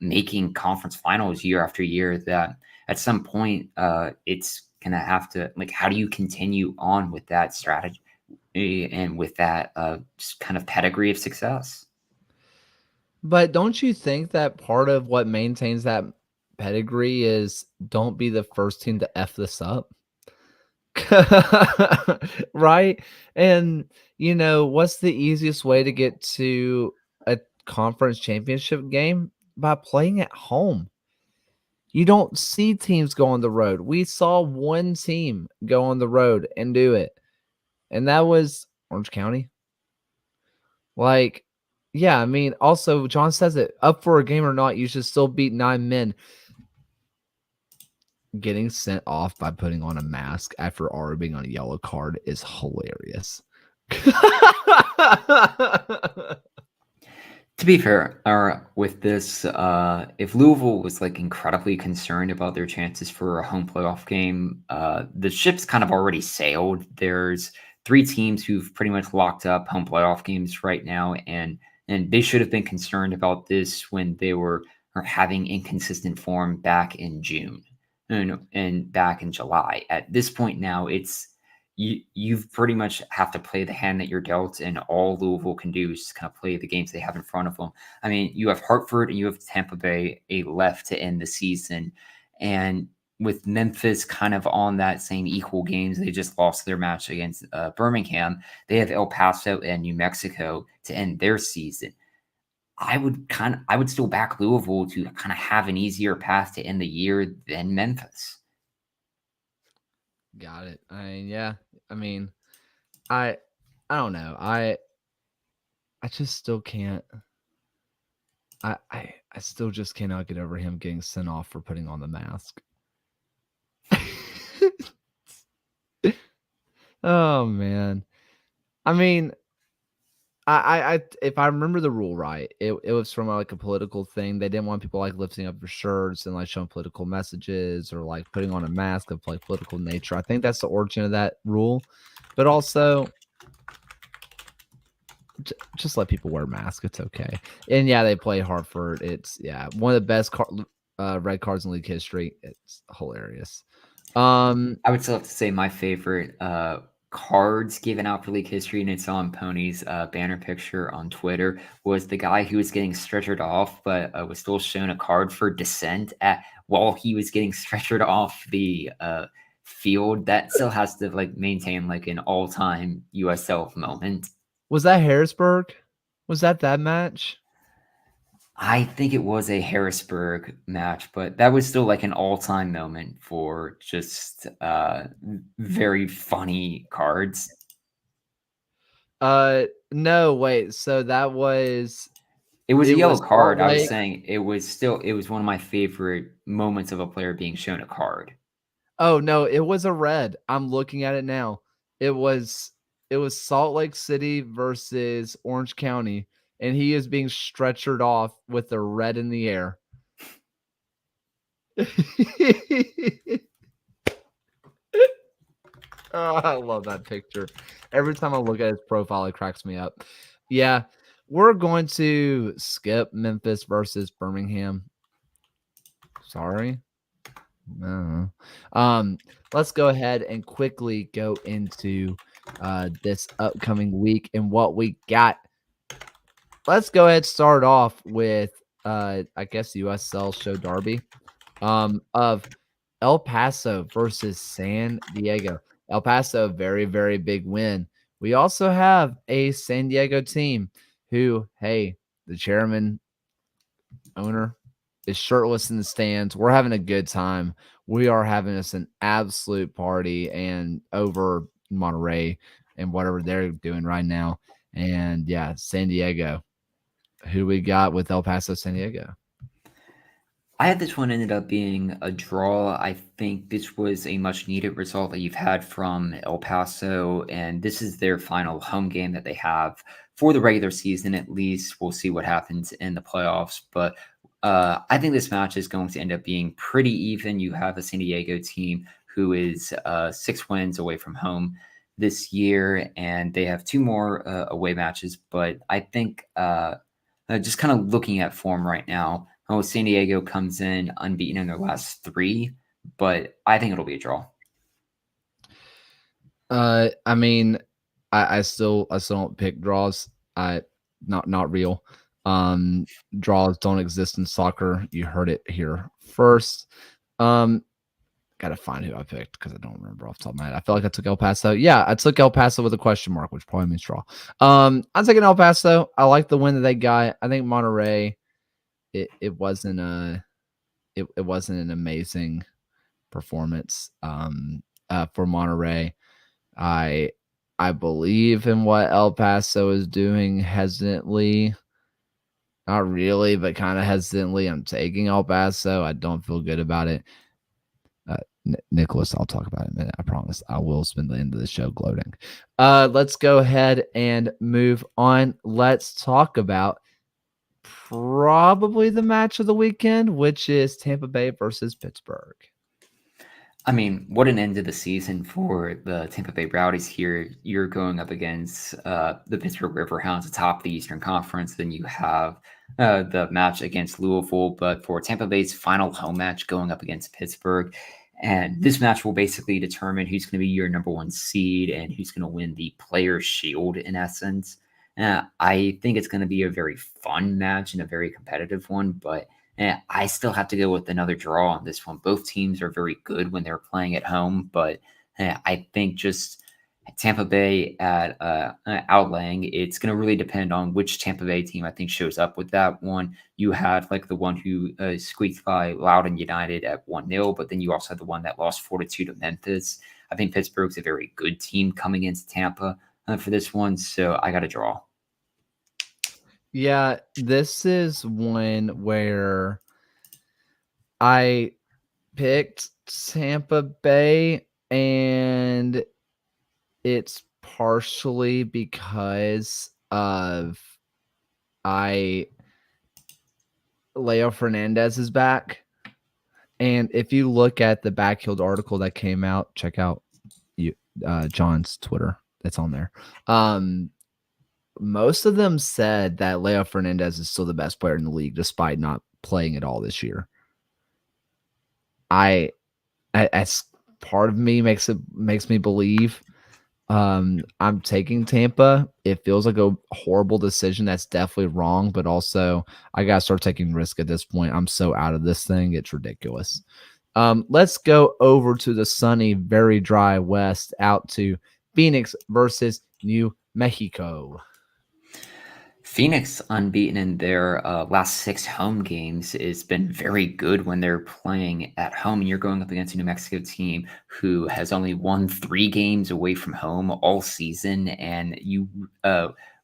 making conference finals year after year that at some point it's gonna have to, like, how do you continue on with that strategy and with that just kind of pedigree of success? But don't you think that part of what maintains that pedigree is don't be the first team to F this up? Right? And, what's the easiest way to get to a conference championship game? By playing at home. You don't see teams go on the road. We saw one team go on the road and do it, and that was Orange County. Like, yeah, I mean, also, John says it, up for a game or not, you should still beat 9 men. Getting sent off by putting on a mask after already being on a yellow card is hilarious. To be fair, with this, if Louisville was like incredibly concerned about their chances for a home playoff game, the ship's kind of already sailed. There's three teams who've pretty much locked up home playoff games right now, and they should have been concerned about this when they were having inconsistent form back in June and back in July. At this point now, you've pretty much have to play the hand that you're dealt, and all Louisville can do is just kind of play the games they have in front of them. I mean, you have Hartford and you have Tampa Bay left to end the season, and with Memphis kind of on that same equal games, they just lost their match against Birmingham. They have El Paso and New Mexico to end their season. I would still back Louisville to kind of have an easier path to end the year than Memphis. Got it. Yeah. I mean, I I don't know. I just still can't. I still just cannot get over him getting sent off for putting on the mask. Oh man. I mean, I if I remember the rule right, it was from like a political thing. They didn't want people like lifting up their shirts and like showing political messages or like putting on a mask of like political nature. I think that's the origin of that rule. But also just let people wear masks. It's okay. And yeah, they play Hartford. It's one of the best red cards in league history. It's hilarious. I would still have to say my favorite cards given out for league history, and it's on Pony's banner picture on Twitter, was the guy who was getting stretchered off, but was still shown a card for dissent while he was getting stretchered off the field. That still has to like maintain like an all-time USL moment. Was that Harrisburg? Was that match? I think it was a Harrisburg match, but that was still like an all-time moment for just very funny cards. No, wait. So that was It was a yellow was Salt card. I was Lake. saying it was one of my favorite moments of a player being shown a card. Oh no, it was a red. I'm looking at it now. It was Salt Lake City versus Orange County, and he is being stretchered off with the red in the air. Oh, I love that picture. Every time I look at his profile, it cracks me up. Yeah, we're going to skip Memphis versus Birmingham. Sorry. No. Let's go ahead and quickly go into this upcoming week and what we got. Let's go ahead and start off with I guess USL show derby of El Paso versus San Diego. El Paso, very, very big win. We also have a San Diego team who, hey, the chairman, owner, is shirtless in the stands. We're having a good time. We are having us an absolute party and over Monterey and whatever they're doing right now. And yeah, San Diego. Who we got with El Paso, San Diego? I had this one ended up being a draw. I think this was a much needed result that you've had from El Paso, and this is their final home game that they have for the regular season, at least. We'll see what happens in the playoffs, but I think this match is going to end up being pretty even. You have a San Diego team who is 6 wins away from home this year, and they have two more away matches, but I think. Just kind of looking at form right now, San Diego comes in unbeaten in their last three, but I think it'll be a draw. I mean, I still don't pick draws. I not real. Draws don't exist in soccer. You heard it here first. Gotta find who I picked because I don't remember off the top of my head. I feel like I took El Paso. Yeah, I took El Paso with a question mark, which probably means draw. I'm taking El Paso. I like the win that they got. I think Monterey. It wasn't it wasn't an amazing performance for Monterey. I I believe in what El Paso is doing hesitantly. Not really, but kind of hesitantly. I'm taking El Paso. I don't feel good about it. Nicholas, I'll talk about it in a minute. I promise. I will spend the end of the show gloating. Let's go ahead and move on. Let's talk about probably the match of the weekend, which is Tampa Bay versus Pittsburgh. I mean, what an end to the season for the Tampa Bay Rowdies here. You're going up against the Pittsburgh Riverhounds atop the Eastern Conference. Then you have the match against Louisville, but for Tampa Bay's final home match going up against Pittsburgh. And this match will basically determine who's going to be your number one seed and who's going to win the Players' Shield, in essence. I think it's going to be a very fun match and a very competitive one, but I still have to go with another draw on this one. Both teams are very good when they're playing at home, but I think just Tampa Bay at outlaying, it's going to really depend on which Tampa Bay team I think shows up with that one. You had like the one who squeaked by Loudoun United at 1-0, but then you also had the one that lost 4-2 to Memphis. I think Pittsburgh's a very good team coming into Tampa for this one, so I got to draw. Yeah, this is one where I picked Tampa Bay, and it's partially because of Leo Fernandez is back. And if you look at the Backfield article that came out, check out John's Twitter. It's on there. Most of them said that Leo Fernandez is still the best player in the league, despite not playing at all this year. As part of me makes me believe I'm taking Tampa. It feels like a horrible decision. That's definitely wrong, but also I gotta start taking risk at this point. I'm so out of this thing, it's ridiculous. Let's go over to the sunny, very dry West, out to Phoenix versus New Mexico. Phoenix, unbeaten in their last 6 home games, has been very good when they're playing at home. And you're going up against a New Mexico team who has only won 3 games away from home all season. And you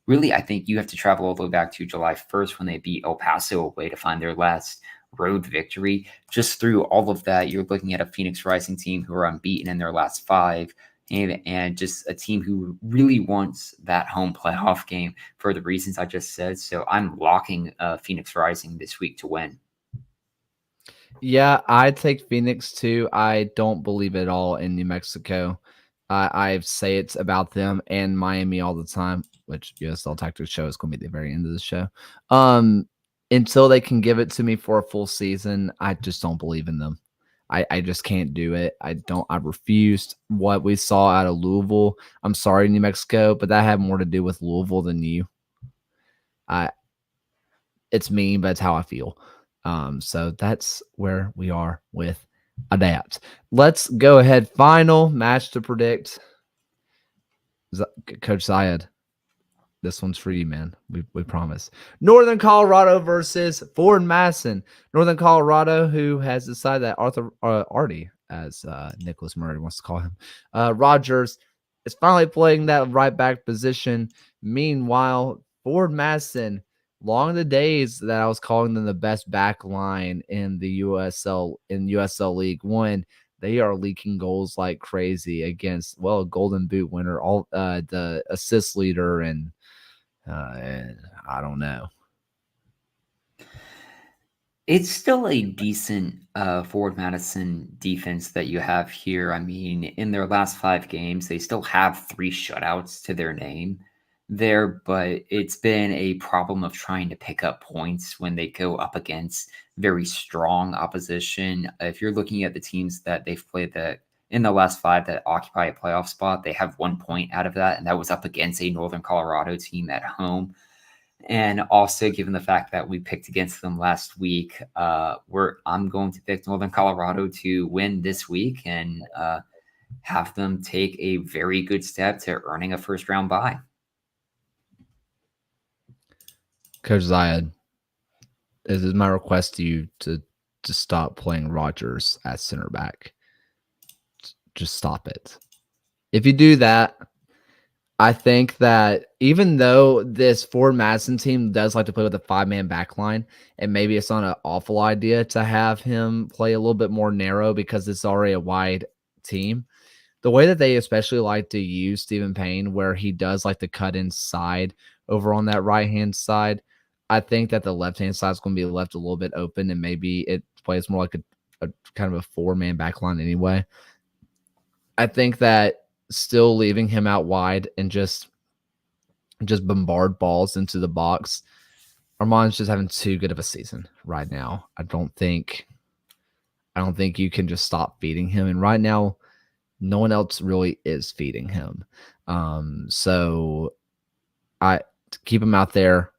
really, I think you have to travel all the way back to July 1st when they beat El Paso away to find their last road victory. Just through all of that, you're looking at a Phoenix Rising team who are unbeaten in their last 5. And just a team who really wants that home playoff game for the reasons I just said. So I'm locking Phoenix Rising this week to win. Yeah, I take Phoenix too. I don't believe at all in New Mexico. I say it's about them and Miami all the time, which USL Tactics show is going to be the very end of the show. Until they can give it to me for a full season, I just don't believe in them. I just can't do it. I refused what we saw out of Louisville. I'm sorry, New Mexico, but that had more to do with Louisville than you. It's mean, but it's how I feel. So that's where we are with that. Let's go ahead. Final match to predict. Coach Zayed, this one's for you, man. We promise. Northern Colorado versus Ford Madison. Northern Colorado, who has decided that Artie, as Nicholas Murray wants to call him, Rogers, is finally playing that right back position. Meanwhile, Ford Madison long the days that I was calling them the best back line in the USL League One. They are leaking goals like crazy against, well, a Golden Boot winner, all the assist leader, and I don't know. It's still a decent Forward Madison defense that you have here. I mean, in their last 5 games, they still have 3 shutouts to their name there, but it's been a problem of trying to pick up points when they go up against very strong opposition. If you're looking at the teams that they've played that in the last 5 that occupy a playoff spot, they have 1 point out of that, and that was up against a Northern Colorado team at home. And also, given the fact that we picked against them last week, I'm going to pick Northern Colorado to win this week and have them take a very good step to earning a first round bye. Coach Zayed, this is my request to you to stop playing Rogers at center back. Just stop it. If you do that, I think that even though this Ford Madison team does like to play with a 5-man back line, and maybe it's not an awful idea to have him play a little bit more narrow because it's already a wide team, the way that they especially like to use Stephen Payne, where he does like to cut inside over on that right-hand side, I think that the left-hand side is going to be left a little bit open, and maybe it plays more like a kind of a 4-man back line anyway. I think that still leaving him out wide and just bombard balls into the box. Armand's just having too good of a season right now. I don't think you can just stop feeding him. And right now, no one else really is feeding him. So I keep him out there.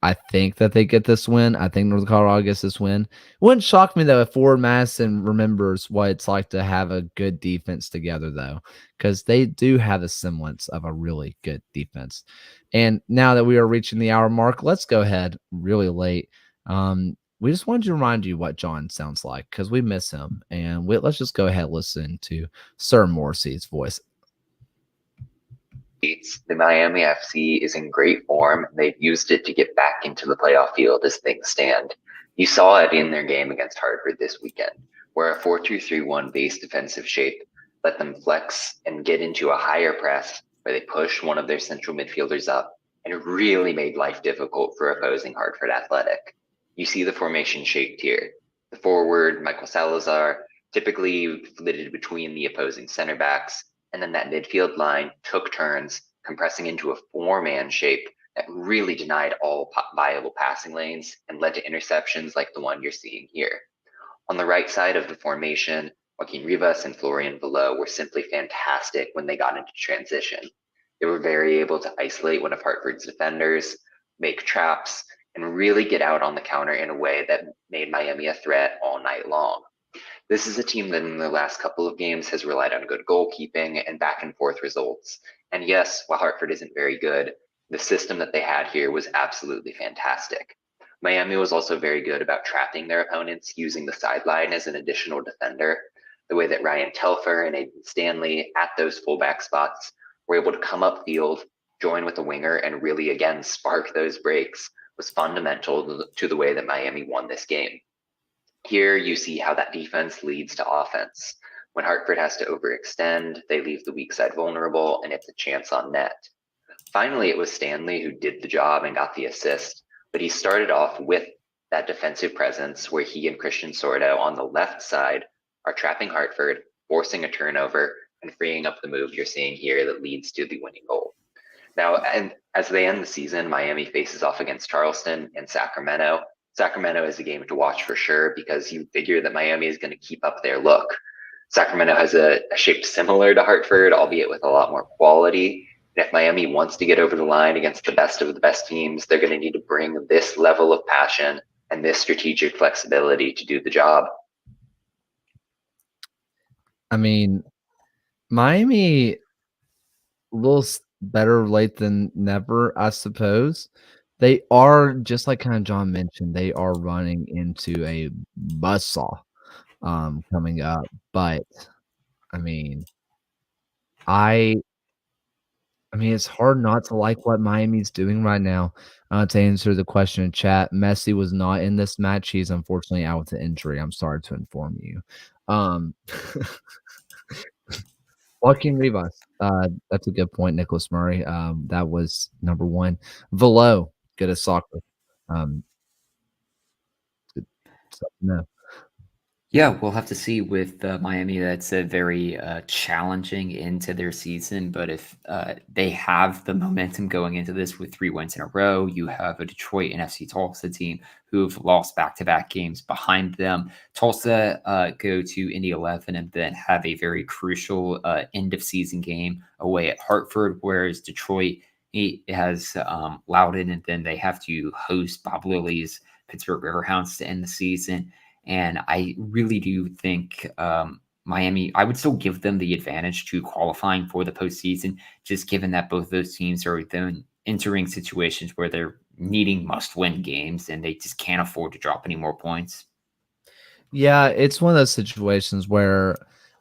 I think that they get this win. I think North Colorado gets this win. It wouldn't shock me, though, if Ford Madison remembers what it's like to have a good defense together, though, because they do have a semblance of a really good defense. And now that we are reaching the hour mark, let's go ahead really late. We just wanted to remind you what John sounds like because we miss him. And let's just go ahead and listen to Sir Morrissey's voice. The Miami FC is in great form. They've used it to get back into the playoff field as things stand. You saw it in their game against Hartford this weekend, where a 4-2-3-1 base defensive shape let them flex and get into a higher press where they pushed one of their central midfielders up, and it really made life difficult for opposing Hartford Athletic. You see the formation shaped here. The forward, Michael Salazar, typically flitted between the opposing center backs, and then that midfield line took turns compressing into a 4-man shape that really denied all viable passing lanes and led to interceptions like the one you're seeing here. On the right side of the formation, Joaquin Rivas and Florian Below were simply fantastic when they got into transition. They were very able to isolate one of Hartford's defenders, make traps, and really get out on the counter in a way that made Miami a threat all night long. This is a team that in the last couple of games has relied on good goalkeeping and back and forth results. And yes, while Hartford isn't very good, the system that they had here was absolutely fantastic. Miami was also very good about trapping their opponents using the sideline as an additional defender. The way that Ryan Telfer and Aiden Stanley at those fullback spots were able to come upfield, join with the winger, and really again spark those breaks was fundamental to the way that Miami won this game. Here you see how that defense leads to offense. When Hartford has to overextend, they leave the weak side vulnerable, and it's a chance on net. Finally, it was Stanley who did the job and got the assist, but he started off with that defensive presence where he and Christian Sordo on the left side are trapping Hartford, forcing a turnover, and freeing up the move you're seeing here that leads to the winning goal. Now, and as they end the season, Miami faces off against Charleston and Sacramento. Sacramento is a game to watch for sure because you figure that Miami is going to keep up their look. Sacramento has a shape similar to Hartford, albeit with a lot more quality. And if Miami wants to get over the line against the best of the best teams, they're going to need to bring this level of passion and this strategic flexibility to do the job. I mean, Miami, a little better late than never, I suppose. They are, just like kind of John mentioned, they are running into a buzzsaw coming up. But I mean, I I mean, it's hard not to like what Miami's doing right now. To answer the question in chat, Messi was not in this match. He's unfortunately out with an injury. I'm sorry to inform you. Um, Joaquin Rivas, that's a good point. Nicholas Murray, that was number one. Velo, good at soccer. Um, good stuff to know. Yeah, we'll have to see with Miami. That's a very challenging into their season. But if they have the momentum going into this with 3 wins in a row, you have a Detroit and FC Tulsa team who've lost back-to-back games behind them. Tulsa go to Indy 11 and then have a very crucial end-of-season game away at Hartford, whereas Detroit has Loudon, and then they have to host Bob Lilly's Pittsburgh Riverhounds to end the season. And I really do think Miami, I would still give them the advantage to qualifying for the postseason, just given that both those teams are then entering situations where they're needing must win games and they just can't afford to drop any more points. Yeah, it's one of those situations where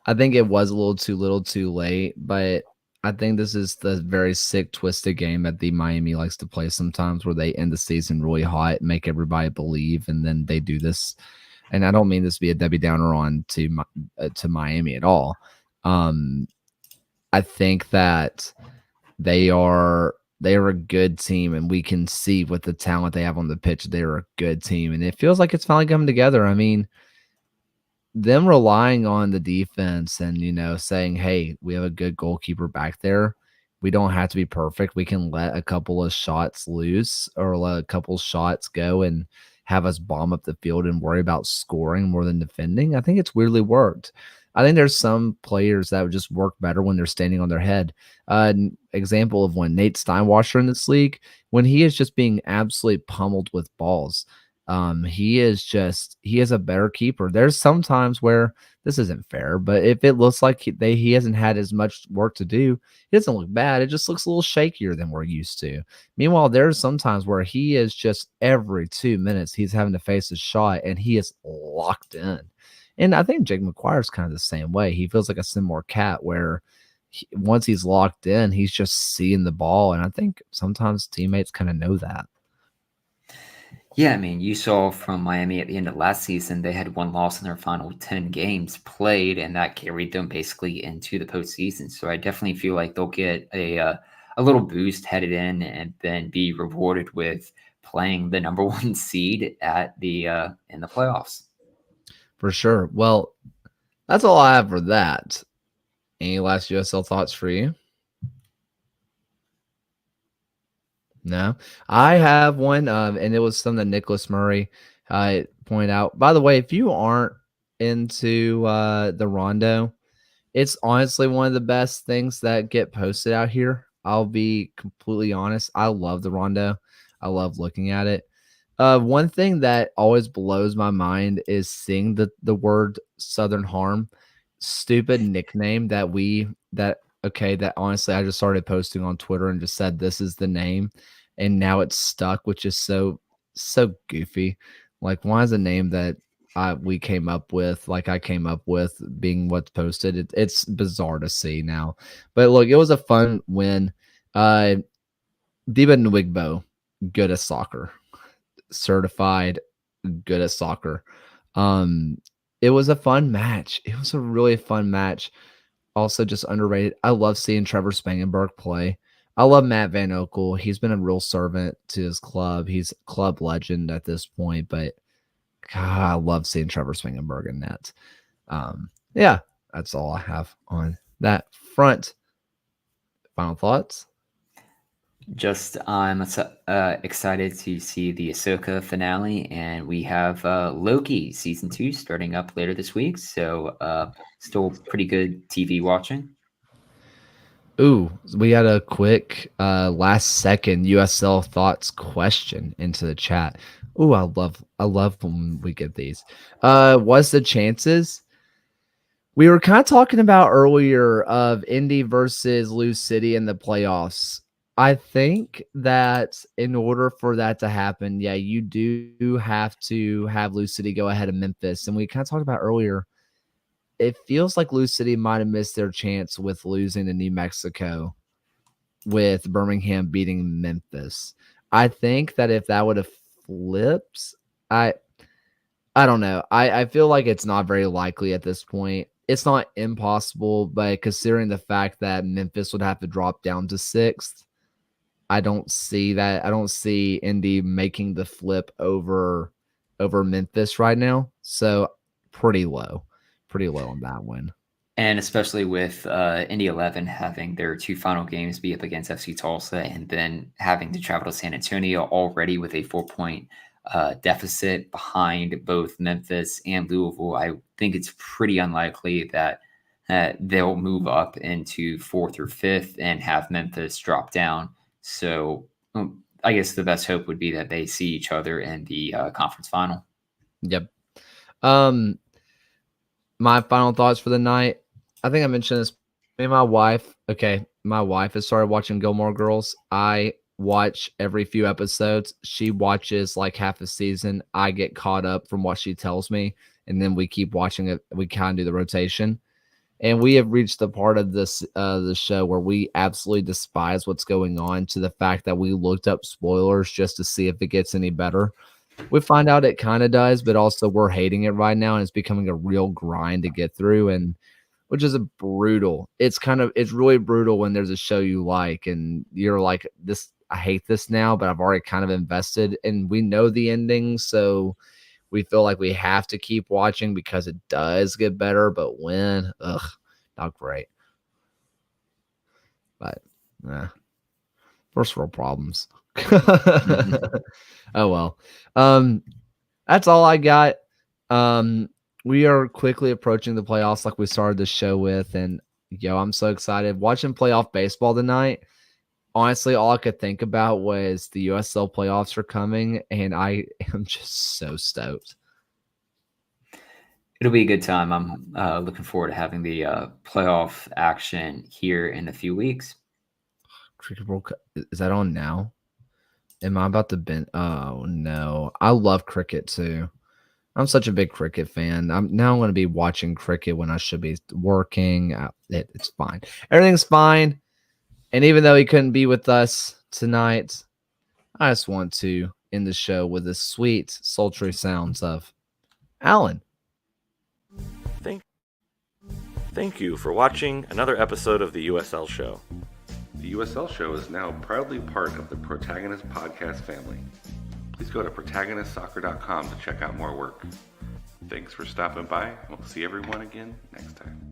I think it was a little too late, but I think this is the very sick, twisted game that the Miami likes to play sometimes, where they end the season really hot, make everybody believe, and then they do this. And I don't mean this to be a Debbie Downer on to Miami at all. Um, I think that they are a good team, and we can see with the talent they have on the pitch, they're a good team, and it feels like it's finally coming together. I mean, them relying on the defense and, saying, "Hey, we have a good goalkeeper back there. We don't have to be perfect. We can let a couple of shots loose or let a couple shots go and have us bomb up the field and worry about scoring more than defending." I think it's weirdly worked. I think there's some players that would just work better when they're standing on their head. An example of when Nate Steinwasser in this league, when he is just being absolutely pummeled with balls. He is a better keeper. There's sometimes where this isn't fair, but if it looks like he hasn't had as much work to do, it doesn't look bad. It just looks a little shakier than we're used to. Meanwhile, there's sometimes where he is just every 2 minutes he's having to face a shot and he is locked in. And I think Jake McGuire's kind of the same way. He feels like a similar cat where once he's locked in, he's just seeing the ball. And I think sometimes teammates kind of know that. Yeah, I mean, you saw from Miami at the end of last season, they had one loss in their final 10 games played, and that carried them basically into the postseason. So I definitely feel like they'll get a little boost headed in and then be rewarded with playing the number one seed at the in the playoffs. For sure. Well, that's all I have for that. Any last USL thoughts for you? No, I have one, and it was something that Nicholas Murray pointed out. By the way, if you aren't into the Rondo, it's honestly one of the best things that get posted out here. I'll be completely honest. I love the Rondo. I love looking at it. One thing that always blows my mind is seeing the word Southern Harm, stupid nickname that honestly I just started posting on Twitter and just said this is the name, and now it's stuck, which is so goofy. Like, why is a name that we came up with, like I came up with, being what's posted? It's bizarre to see now. But look, it was a fun win. Diba Nwigbo, good at soccer, certified good at soccer. Um, it was a fun match. It was a really fun match. Also, just underrated. I love seeing Trevor Spangenberg play. I love Matt Van Okel. He's been a real servant to his club. He's club legend at this point, but God, I love seeing Trevor Spangenberg in net. Yeah, that's all I have on that front. Final thoughts? Just I'm excited to see the Ahsoka finale, and we have Loki season 2 starting up later this week. So still pretty good TV watching. Ooh, we got a quick last second USL thoughts question into the chat. Ooh, I love when we get these. What's the chances? We were kind of talking about earlier of Indy versus Lou City in the playoffs. I think that in order for that to happen, yeah, you do have to have Lou City go ahead of Memphis. And we kind of talked about earlier, it feels like Lou City might have missed their chance with losing to New Mexico. with Birmingham beating Memphis. I think that if that would have flipped, I I don't know. I feel like it's not very likely at this point. It's not impossible, but considering the fact that Memphis would have to drop down to sixth, I don't see that. I don't see Indy making the flip over Memphis right now. So pretty low on that one. And especially with Indy 11 having their two final games be up against FC Tulsa and then having to travel to San Antonio already with a 4 point deficit behind both Memphis and Louisville, I think it's pretty unlikely that they'll move up into fourth or fifth and have Memphis drop down. So I guess the best hope would be that they see each other in the conference final. Yep. My final thoughts for the night. I think I mentioned this. Me and my wife. Okay, my wife has started watching Gilmore Girls. I watch every few episodes. She watches like half a season. I get caught up from what she tells me, and then we keep watching it. We kind of do the rotation. And we have reached the part of this the show where we absolutely despise what's going on, to the fact that we looked up spoilers just to see if it gets any better. We find out it kind of does, but also we're hating it right now, and it's becoming a real grind to get through, and which is a brutal. It's really brutal when there's a show you like and you're like, this, I hate this now, but I've already kind of invested and we know the ending, so we feel like we have to keep watching because it does get better, but when, not great. But first world problems. Oh well. That's all I got. We are quickly approaching the playoffs like we started the show with, and I'm so excited. Watching playoff baseball tonight, honestly, all I could think about was the USL playoffs are coming, and I am just so stoked. It'll be a good time. I'm looking forward to having the playoff action here in a few weeks. Cricket World Cup, is that on now? Am I about to bend? Oh no, I love cricket too. I'm such a big cricket fan. I'm going to be watching cricket when I should be working. It's fine. Everything's fine. And even though he couldn't be with us tonight, I just want to end the show with the sweet, sultry sounds of Alan. Thank you for watching another episode of the USL Show. The USL Show is now proudly part of the Protagonist podcast family. Please go to protagonistsoccer.com to check out more work. Thanks for stopping by. We'll see everyone again next time.